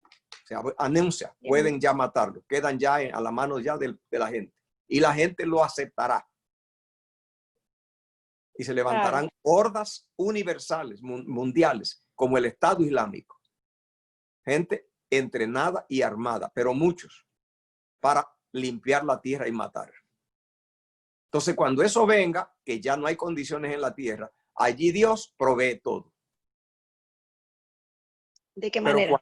O sea, anuncia, pueden ya matarlo. Quedan ya a la mano ya de la gente. Y la gente lo aceptará. Y se levantarán hordas universales, mundiales, como el Estado Islámico. Gente entrenada y armada, pero muchos, para limpiar la tierra y matar. Entonces, cuando eso venga, que ya no hay condiciones en la tierra, allí Dios provee todo. ¿De qué manera?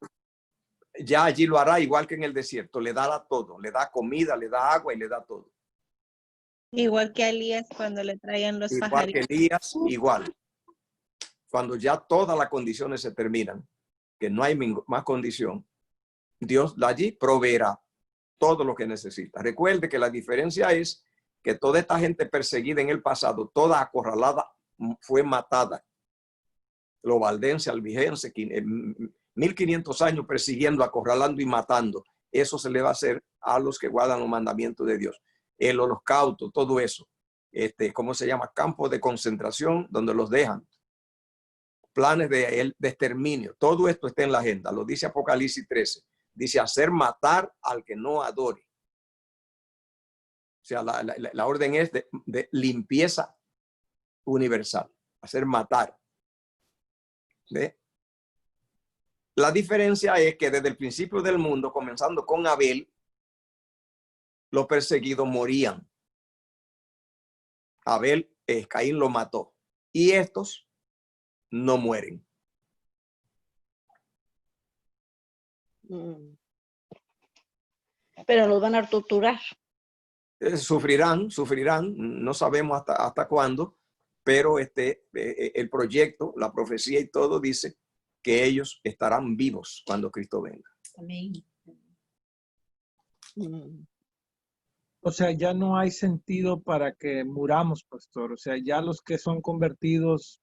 Ya allí lo hará igual que en el desierto, le dará todo, le da comida, le da agua y le da todo. Igual que a Elías cuando le traían los pajaritos. Igual que Elías, igual. Cuando ya todas las condiciones se terminan, que no hay más condición, Dios allí proveerá todo lo que necesita. Recuerde que la diferencia es que toda esta gente perseguida en el pasado, toda acorralada, fue matada. Los valdenses, albigenses, 1500 años persiguiendo, acorralando y matando. Eso se le va a hacer a los que guardan los mandamientos de Dios. El holocausto, todo eso. ¿Cómo se llama? Campos de concentración donde los dejan. Planes de exterminio. Todo esto está en la agenda. Lo dice Apocalipsis 13. Dice hacer matar al que no adore. O sea, la orden es de limpieza universal. Hacer matar. ¿Ve? La diferencia es que desde el principio del mundo, comenzando con Abel, los perseguidos morían. Abel, Caín lo mató. Y estos no mueren. Pero los van a torturar. Sufrirán, no sabemos hasta cuándo, pero el proyecto, la profecía y todo dice que ellos estarán vivos cuando Cristo venga. Amén. O sea, ya no hay sentido para que muramos, pastor. O sea, ya los que son convertidos,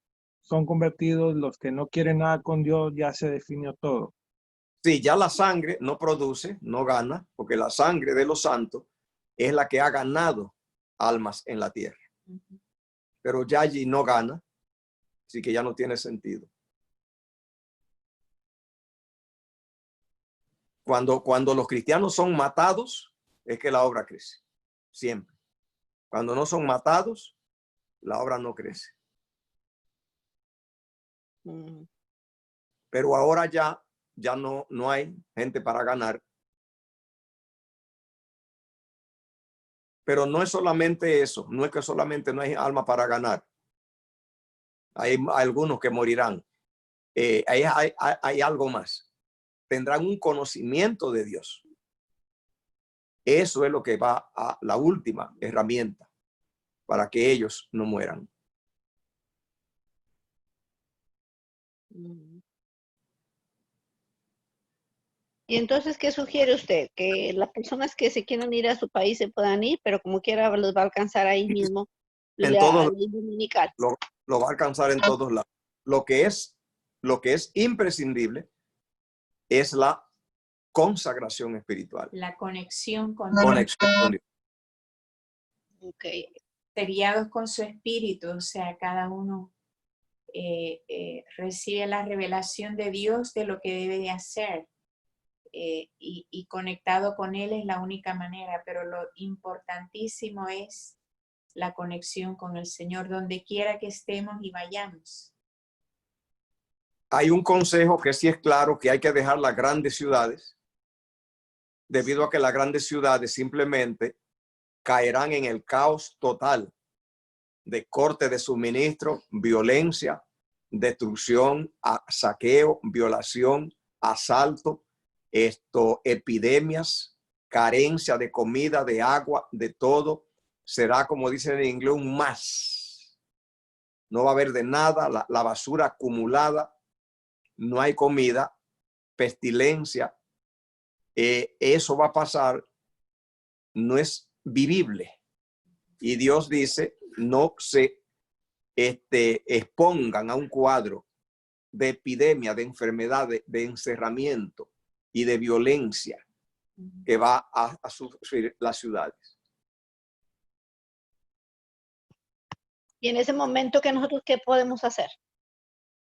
los que no quieren nada con Dios, ya se definió todo. Sí, ya la sangre no produce, no gana, porque la sangre de los santos es la que ha ganado almas en la tierra. Pero ya allí no gana, así que ya no tiene sentido. Cuando los cristianos son matados, es que la obra crece. Siempre. Cuando no son matados, la obra no crece. Pero ahora ya no hay gente para ganar. Pero no es solamente eso, no es que solamente no hay alma para ganar. Hay algunos que morirán. Hay algo más. Tendrán un conocimiento de Dios. Eso es lo que va a la última herramienta para que ellos no mueran. Y entonces, ¿qué sugiere usted? Que las personas que se quieran ir a su país se puedan ir, pero como quiera los va a alcanzar ahí mismo En la todos ley dominical. lo va a alcanzar en todos lados. Lo que es imprescindible es la consagración espiritual. La conexión con Conexión con Dios. Okay. seriados con su espíritu, o sea, cada uno recibe la revelación de Dios de lo que debe de hacer. Y conectado con Él es la única manera, pero lo importantísimo es la conexión con el Señor, donde quiera que estemos y vayamos. Hay un consejo que sí es claro, que hay que dejar las grandes ciudades, debido a que las grandes ciudades simplemente caerán en el caos total de corte de suministro, violencia, destrucción, saqueo, violación, asalto, epidemias, carencia de comida, de agua, de todo. Será, como dicen en inglés, un más. No va a haber de nada, la basura acumulada, no hay comida, pestilencia. Eso va a pasar, no es vivible. Y Dios dice, no se expongan a un cuadro de epidemia, de enfermedad, de encerramiento y de violencia que va a sufrir las ciudades. Y en ese momento, ¿qué podemos hacer?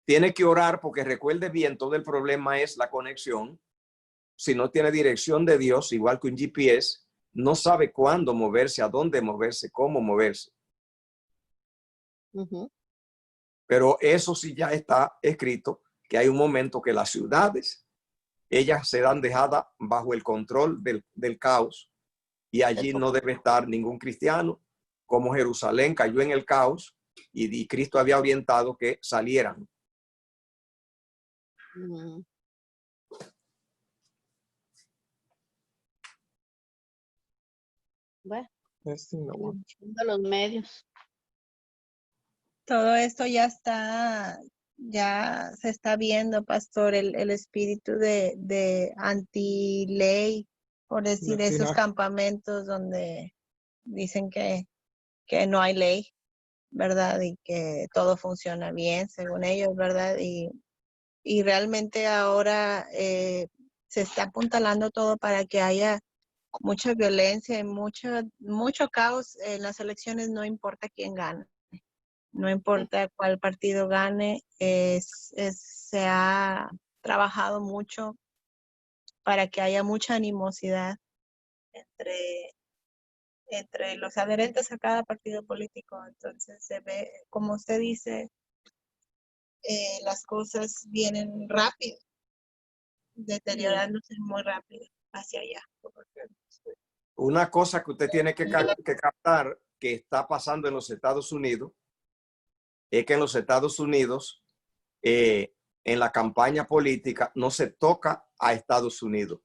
Tiene que orar, porque recuerde bien, todo el problema es la conexión. Si no tiene dirección de Dios, igual que un GPS, no sabe cuándo moverse, a dónde moverse, cómo moverse. Pero eso sí ya está escrito, que hay un momento que las ciudades, ellas serán dejadas bajo el control del caos, y allí no debe estar ningún cristiano, como Jerusalén cayó en el caos y Cristo había orientado que salieran. Bueno, No. los medios. Todo esto ya se está viendo, pastor, el espíritu de anti-ley, por decir, esos campamentos donde dicen que no hay ley, ¿verdad? Y que todo funciona bien según ellos, ¿verdad? Y realmente ahora se está apuntalando todo para que haya mucha violencia y mucho caos en las elecciones, no importa quién gane. No importa cuál partido gane, se ha trabajado mucho para que haya mucha animosidad entre los adherentes a cada partido político. Entonces se ve, como usted dice, las cosas vienen rápido, deteriorándose muy rápido hacia allá. Una cosa que usted tiene que captar que está pasando en los Estados Unidos es que en los Estados Unidos, en la campaña política, no se toca a Estados Unidos.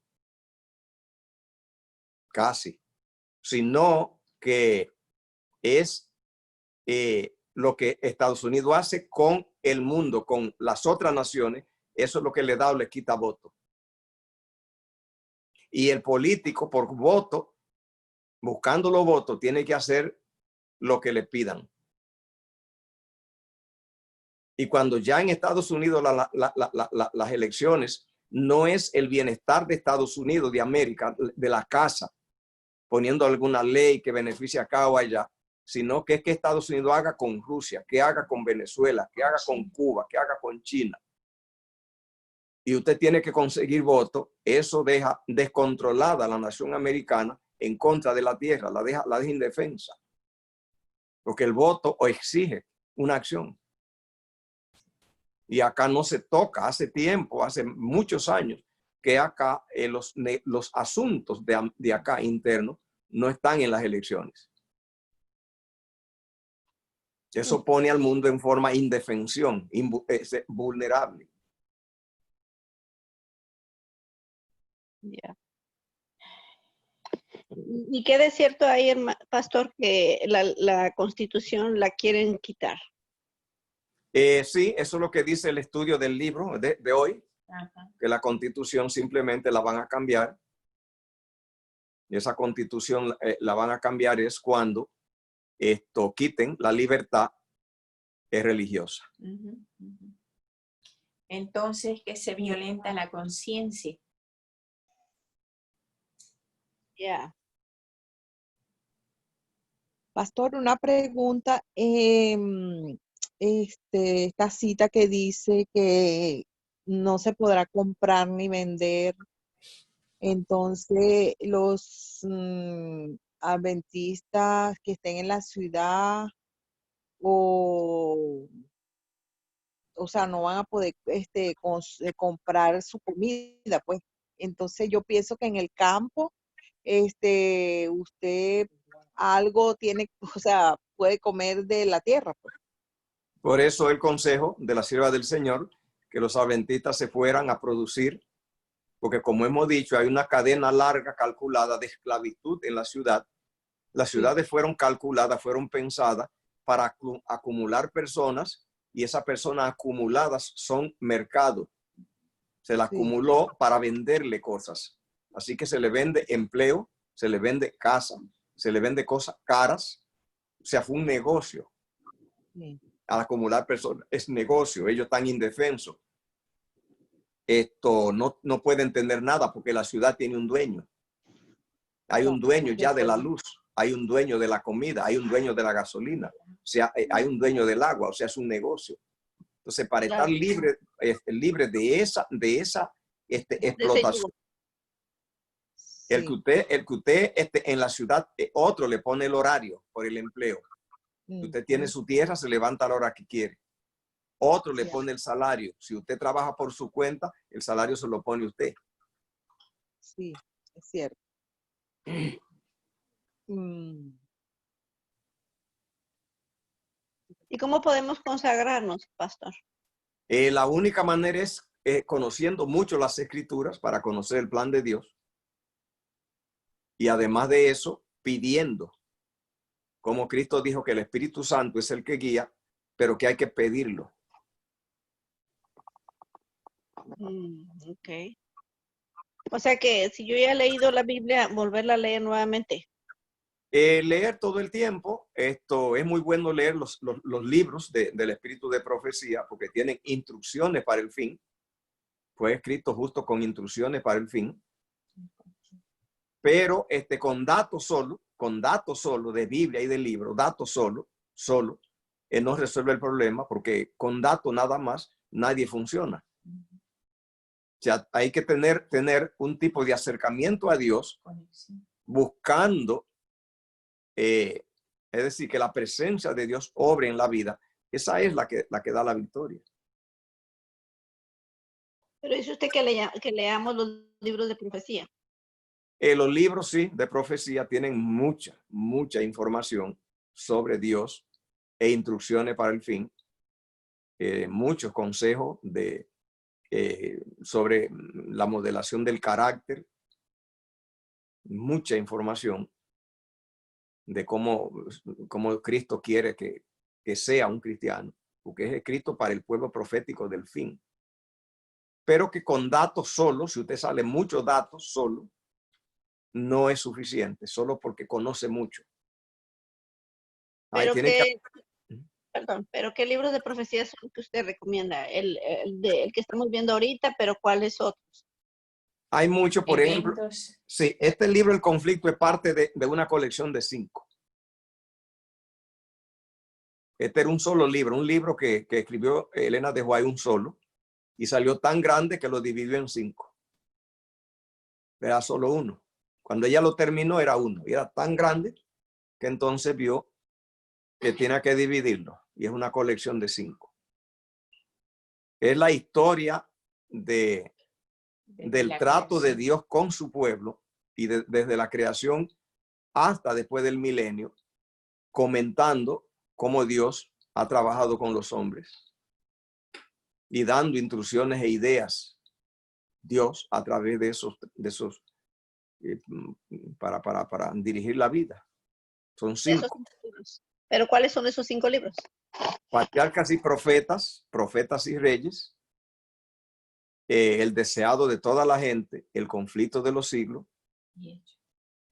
Casi. Sino que es lo que Estados Unidos hace con el mundo, con las otras naciones. Eso es lo que le da o le quita voto. Y el político, por voto, buscando los votos, tiene que hacer lo que le pidan. Y cuando ya en Estados Unidos las elecciones no es el bienestar de Estados Unidos, de América, de la casa, poniendo alguna ley que beneficie acá o allá, sino que es que Estados Unidos haga con Rusia, que haga con Venezuela, que haga con Cuba, que haga con China. Y usted tiene que conseguir votos. Eso deja descontrolada a la nación americana en contra de la tierra, la deja indefensa. Porque el voto o exige una acción. Y acá no se toca. Hace tiempo, hace muchos años, que acá los asuntos de acá internos no están en las elecciones. Eso pone al mundo en forma indefensión, vulnerable. Ya. ¿Y qué de cierto hay, pastor, que la Constitución la quieren quitar? Sí, eso es lo que dice el estudio del libro de hoy, que la Constitución simplemente la van a cambiar. Y esa Constitución la van a cambiar es cuando quiten la libertad religiosa. Entonces, que se violenta la conciencia. Ya. Pastor, una pregunta. Esta cita que dice que no se podrá comprar ni vender. Entonces, los adventistas que estén en la ciudad o sea, no van a poder comprar su comida, pues. Entonces, yo pienso que en el campo, usted algo tiene, o sea, puede comer de la tierra, pues. Por eso el consejo de la sierva del Señor, que los adventistas se fueran a producir, porque como hemos dicho, hay una cadena larga calculada de esclavitud en la ciudad. Las ciudades fueron calculadas, fueron pensadas para acumular personas, y esas personas acumuladas son mercado. Se la acumuló para venderle cosas. Así que se le vende empleo, se le vende casa, se le vende cosas caras. O sea, fue un negocio. Al acumular personas, es negocio. Ellos están indefensos. No pueden entender nada porque la ciudad tiene un dueño. Hay un dueño ya de la luz, hay un dueño de la comida, hay un dueño de la gasolina, o sea, hay un dueño del agua, o sea, es un negocio. Entonces, para estar libre de esa explotación, el que usted en la ciudad, otro le pone el horario por el empleo. Usted tiene su tierra, se levanta a la hora que quiere. Otro le pone el salario. Si usted trabaja por su cuenta, el salario se lo pone usted. Sí, es cierto. ¿Y cómo podemos consagrarnos, pastor? La única manera es conociendo mucho las escrituras para conocer el plan de Dios. Y además de eso, pidiendo. Como Cristo dijo que el Espíritu Santo es el que guía, pero que hay que pedirlo. Ok. O sea que si yo ya he leído la Biblia, volverla a leer nuevamente. Leer todo el tiempo, es muy bueno leer los libros del Espíritu de Profecía porque tienen instrucciones para el fin. Fue escrito justo con instrucciones para el fin. Pero con datos solo de Biblia y de libro, datos solo, no resuelve el problema porque con datos nada más nadie funciona. O sea, hay que tener un tipo de acercamiento a Dios buscando, es decir, que la presencia de Dios obre en la vida. Esa es la que da la victoria. Pero dice usted que leamos los libros de profecía. Los libros, sí, de profecía tienen mucha información sobre Dios e instrucciones para el fin. Muchos consejos sobre la modelación del carácter. Mucha información de cómo Cristo quiere que sea un cristiano, porque es escrito para el pueblo profético del fin. Pero que con datos solo, si usted sale muchos datos solo, no es suficiente, solo porque conoce mucho. Pero pero ¿qué libros de profecía son que usted recomienda? El que estamos viendo ahorita, pero ¿cuáles otros? Hay mucho, por ejemplo. Sí, este libro, El Conflicto, es parte de una colección de 5. Este era un solo libro, un libro que escribió Elena de White, un solo, y salió tan grande que lo dividió en 5. Era solo uno. Cuando ella lo terminó era uno, y era tan grande que entonces vio que tiene que dividirlo, y es una colección de 5. Es la historia del trato de Dios con su pueblo, y desde la creación hasta después del milenio, comentando cómo Dios ha trabajado con los hombres y dando instrucciones e ideas, Dios a través de esos para dirigir la vida. Son 5. ¿Pero cuáles son esos 5 libros? Patriarcas y profetas, profetas y reyes, el deseado de toda la gente, el conflicto de los siglos,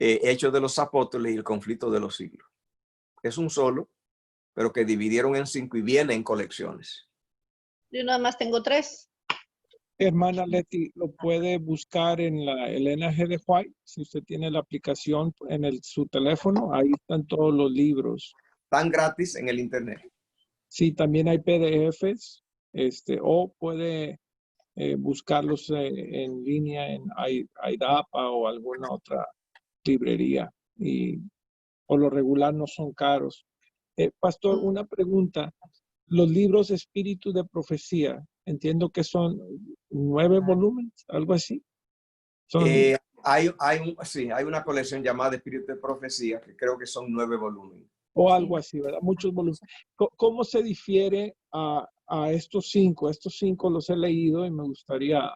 Hechos de los apóstoles y el conflicto de los siglos. Es un solo, pero que dividieron en 5 y viene en colecciones. Yo nada más tengo 3. Hermana Leti, lo puede buscar en la Elena G. de White. Si usted tiene la aplicación en su teléfono, ahí están todos los libros. Están gratis en el internet. Sí, también hay PDFs, o puede buscarlos en línea en IDAPA o alguna otra librería. Y por lo regular no son caros. Pastor, una pregunta. Los libros Espíritu de Profecía, entiendo que son 9 volúmenes, algo así. Hay una colección llamada Espíritu de Profecía, que creo que son 9 volúmenes. O algo así, ¿verdad? Muchos volúmenes. ¿Cómo se difiere a estos 5? Estos 5 los he leído y me gustaría,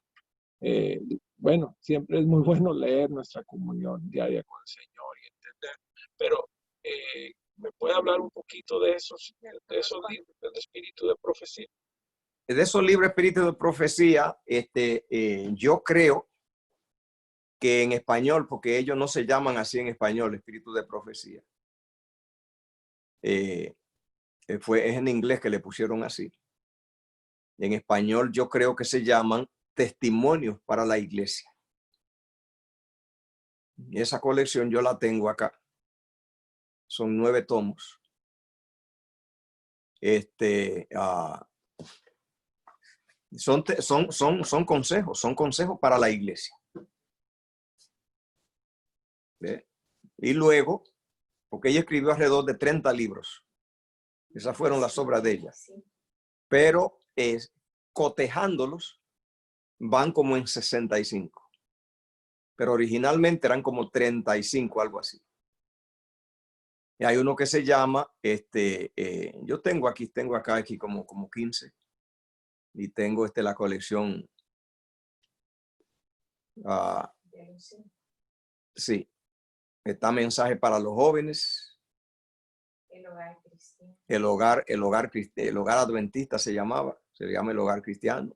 bueno, siempre es muy bueno leer nuestra comunión diaria con el Señor y entender, pero ¿me puede hablar un poquito de esos libros del Espíritu de Profecía? De esos libros Espíritu de Profecía, yo creo que en español, porque ellos no se llaman así en español, Espíritu de Profecía. Es en inglés que le pusieron así. En español yo creo que se llaman Testimonios para la Iglesia. Y esa colección yo la tengo acá. Son 9 tomos. Son consejos para la iglesia. ¿Ve? Y luego, porque ella escribió alrededor de 30 libros. Esas fueron las obras de ella. Pero cotejándolos, van como en 65. Pero originalmente eran como 35, algo así. Y hay uno que se llama, yo tengo acá como 15. Y tengo la colección. Sí. Está Mensaje para los Jóvenes. El hogar cristiano. El hogar adventista se llama el hogar cristiano.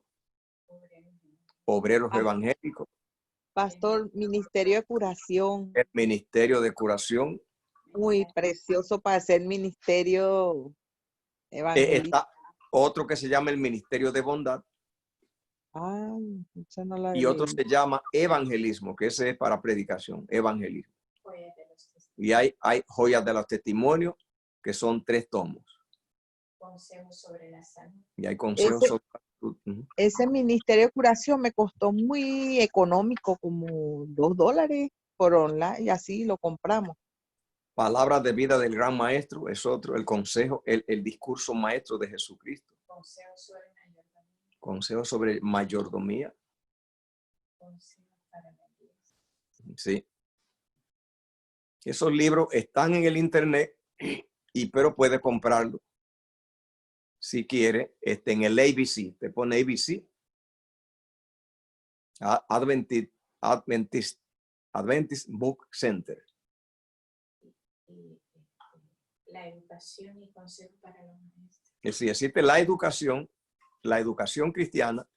Obreros evangélicos. Pastor, Ministerio de Curación. El Ministerio de Curación. Muy precioso para ser ministerio evangelista. Está otro que se llama el Ministerio de Bondad. Y otro se llama Evangelismo, que ese es para predicación, evangelismo. Y hay Joyas de los Testimonios, que son 3 tomos. Consejos sobre la salud. Y hay consejos sobre la salud. Ese Ministerio de Curación me costó muy económico, como $2 por online, y así lo compramos. Palabras de vida del gran maestro es otro, el consejo, el discurso maestro de Jesucristo. Consejo sobre mayordomía. Sí. Esos libros están en el internet, pero puede comprarlo si quiere, en el ABC. Te pone ABC. Adventist Book Center. La educación y consejo para los maestros. Sí, existe la educación cristiana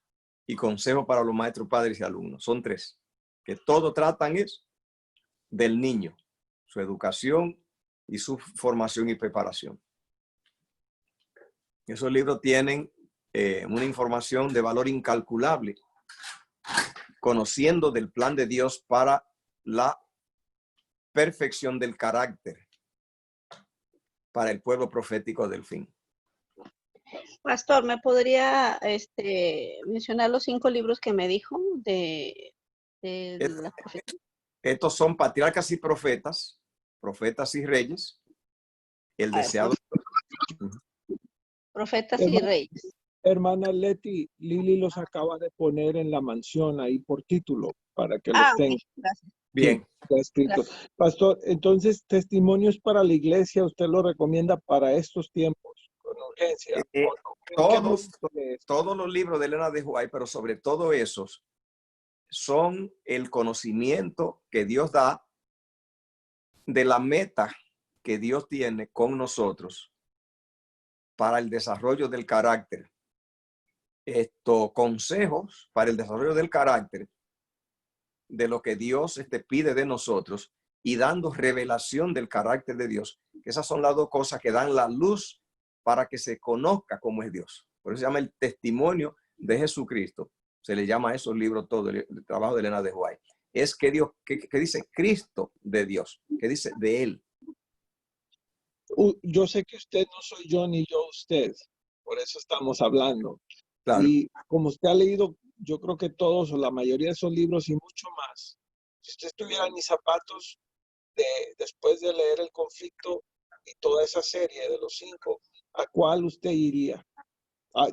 y consejo para los maestros, padres y alumnos. Son 3. Que todo tratan es del niño, su educación y su formación y preparación. Esos libros tienen una información de valor incalculable, conociendo del plan de Dios para la perfección del carácter para el pueblo profético del fin. Pastor, ¿me podría mencionar los 5 libros que me dijo de la profecía? Estos son Patriarcas y Profetas, Profetas y Reyes, el deseado. Profetas y Reyes. Hermana Leti, Lili los acaba de poner en la mansión ahí por título para que los Ah, ok, tengan. gracias. Bien. Sí, está escrito. Gracias. Pastor, entonces, testimonios para la iglesia, ¿usted lo recomienda para estos tiempos con urgencia? Eh, ¿O no? ¿En qué todos, momento de esto? todos los libros de Elena de White, pero sobre todo esos, son el conocimiento que Dios da de la meta que Dios tiene con nosotros para el desarrollo del carácter. Consejos para el desarrollo del carácter, de lo que Dios pide de nosotros, y dando revelación del carácter de Dios. Esas son las dos cosas que dan la luz para que se conozca cómo es Dios. Por eso se llama el testimonio de Jesucristo. Se le llama a esos libros todo el trabajo de Elena de White. Es que Dios, que dice Cristo de Dios, que dice de Él. Yo sé que usted no soy yo ni yo usted, por eso estamos hablando. Claro. Y como usted ha leído, yo creo que todos o la mayoría de esos libros y mucho más, si usted estuviera en mis zapatos después de leer El Conflicto y toda esa serie de los 5, ¿a cuál usted iría?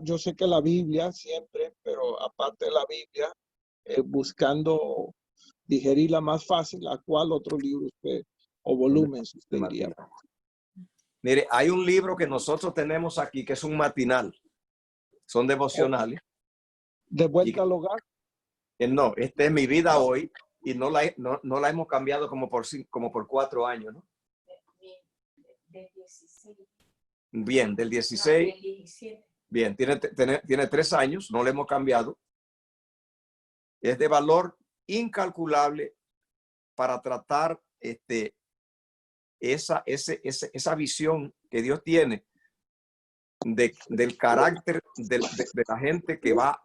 Yo sé que la Biblia siempre, pero aparte de la Biblia, buscando digerirla más fácil, ¿a cuál otro libro usted o volumen usted iría? Mire, hay un libro que nosotros tenemos aquí que es un matinal. Son devocionales. ¿De vuelta al hogar? No, este es Mi Vida Hoy, y no la hemos cambiado como por 4 años, ¿no? Del 16. Bien, del 16. No, del 17. Bien, tiene 3 años, no le hemos cambiado. Es de valor incalculable para tratar esa visión que Dios tiene del carácter de la gente que va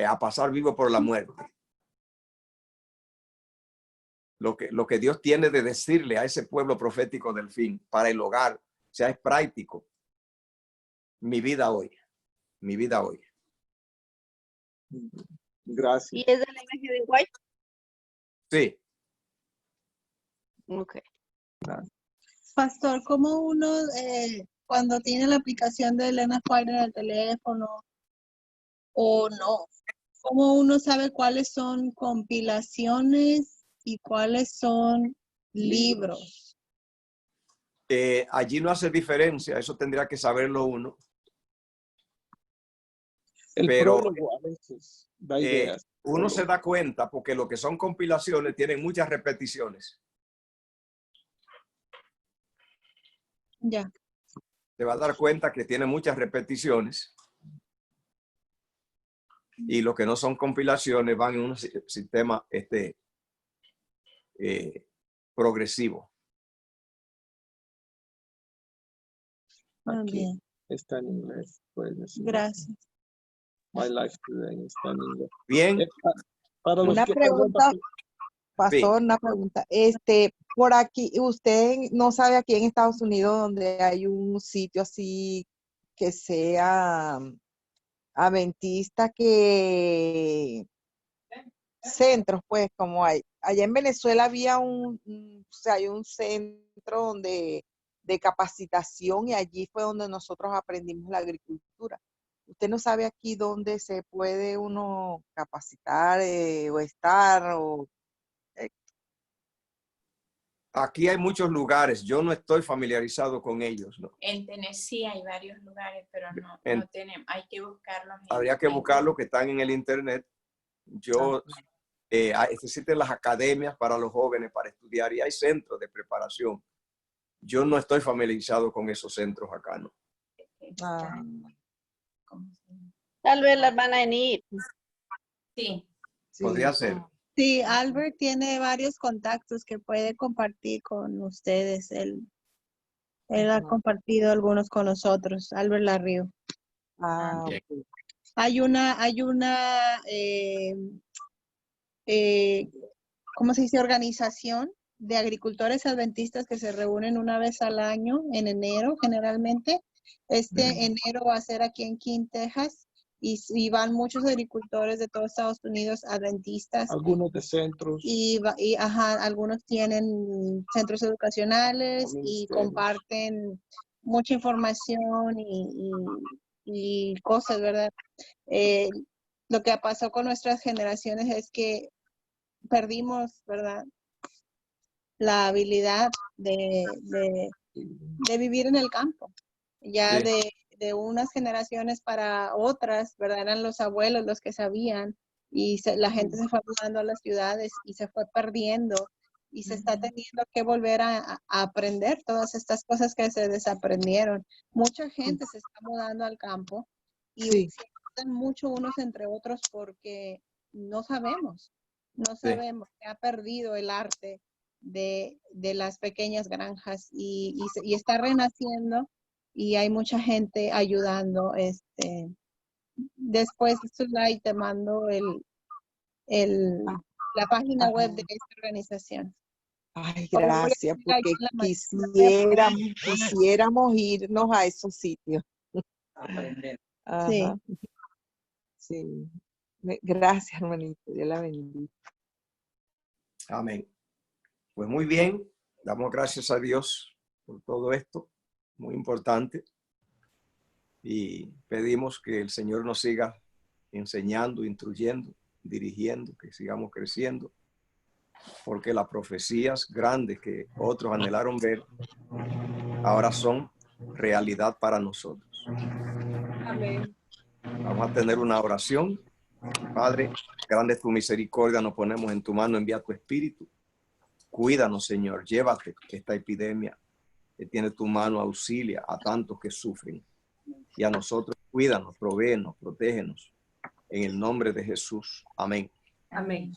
a pasar vivo por la muerte. Lo que Dios tiene de decirle a ese pueblo profético del fin para el hogar, o sea, es práctico. Mi vida hoy. Mi vida hoy. Gracias. ¿Y es de la iglesia de White? Sí. Ok. Pastor, ¿cómo uno cuando tiene la aplicación de Elena White en el teléfono o no, cómo uno sabe cuáles son compilaciones y cuáles son libros? Allí no hace diferencia, eso tendría que saberlo uno. El Pero prólogo a veces da ideas. uno se da cuenta porque lo que son compilaciones tienen muchas repeticiones. Ya. Se va a dar cuenta que tiene muchas repeticiones, y lo que no son compilaciones van en un sistema progresivo. Bien. Está en inglés. Puedes decir. Gracias. My Life Today está en inglés. Bien. Para los Una que pregunta, Pastor, Sí. una pregunta. Por aquí, usted no sabe aquí en Estados Unidos donde hay un sitio así que sea adventista, que centros, pues, como hay. Allá en Venezuela había o sea, hay un centro de capacitación, y allí fue donde nosotros aprendimos la agricultura. ¿Usted no sabe aquí dónde se puede uno capacitar o estar? Aquí hay muchos lugares, yo no estoy familiarizado con ellos, ¿no? En Tennessee hay varios lugares, pero no tenemos, hay que buscarlos. Habría que buscarlos, que están en el internet. Existen las academias para los jóvenes para estudiar, y hay centros de preparación. Yo no estoy familiarizado con esos centros acá, ¿no? Tal vez las van a ir. Sí. Podría ser. Sí, Albert tiene varios contactos que puede compartir con ustedes. Él ha compartido algunos con nosotros, Albert Larrio. Hay una ¿cómo se dice? Organización de agricultores adventistas que se reúnen una vez al año, en enero generalmente. Enero va a ser aquí en King, Texas, y van muchos agricultores de todo Estados Unidos adventistas. Algunos de centros. Algunos tienen centros educacionales y comparten mucha información y y cosas, ¿verdad? Lo que pasó con nuestras generaciones es que perdimos, ¿verdad? La habilidad de vivir en el campo. Ya Sí. de unas generaciones para otras, ¿verdad? Eran los abuelos los que sabían y la gente se fue mudando a las ciudades y se fue perdiendo y se está teniendo que volver a aprender todas estas cosas que se desaprendieron. Mucha gente se está mudando al campo y Sí. se ayudan mucho unos entre otros porque no sabemos, se ha perdido el arte de las pequeñas granjas y está renaciendo y hay mucha gente ayudando. Después, Zulay, te mando la página web de esta organización. Ay, O lo voy a gracias, poner ahí porque en la mañana. quisiéramos irnos a esos sitios. Aprender. Ajá. Sí. Gracias, hermanito. Dios la bendiga. Amén. Pues muy bien, damos gracias a Dios por todo esto, muy importante. Y pedimos que el Señor nos siga enseñando, instruyendo, dirigiendo, que sigamos creciendo, porque las profecías grandes que otros anhelaron ver, ahora son realidad para nosotros. Amén. Vamos a tener una oración. Padre, grande es tu misericordia, nos ponemos en tu mano, envía tu espíritu. Cuídanos, Señor, llévate esta epidemia que tiene tu mano, auxilia a tantos que sufren. Y a nosotros, cuídanos, provéenos, protégenos. En el nombre de Jesús. Amén. Amén.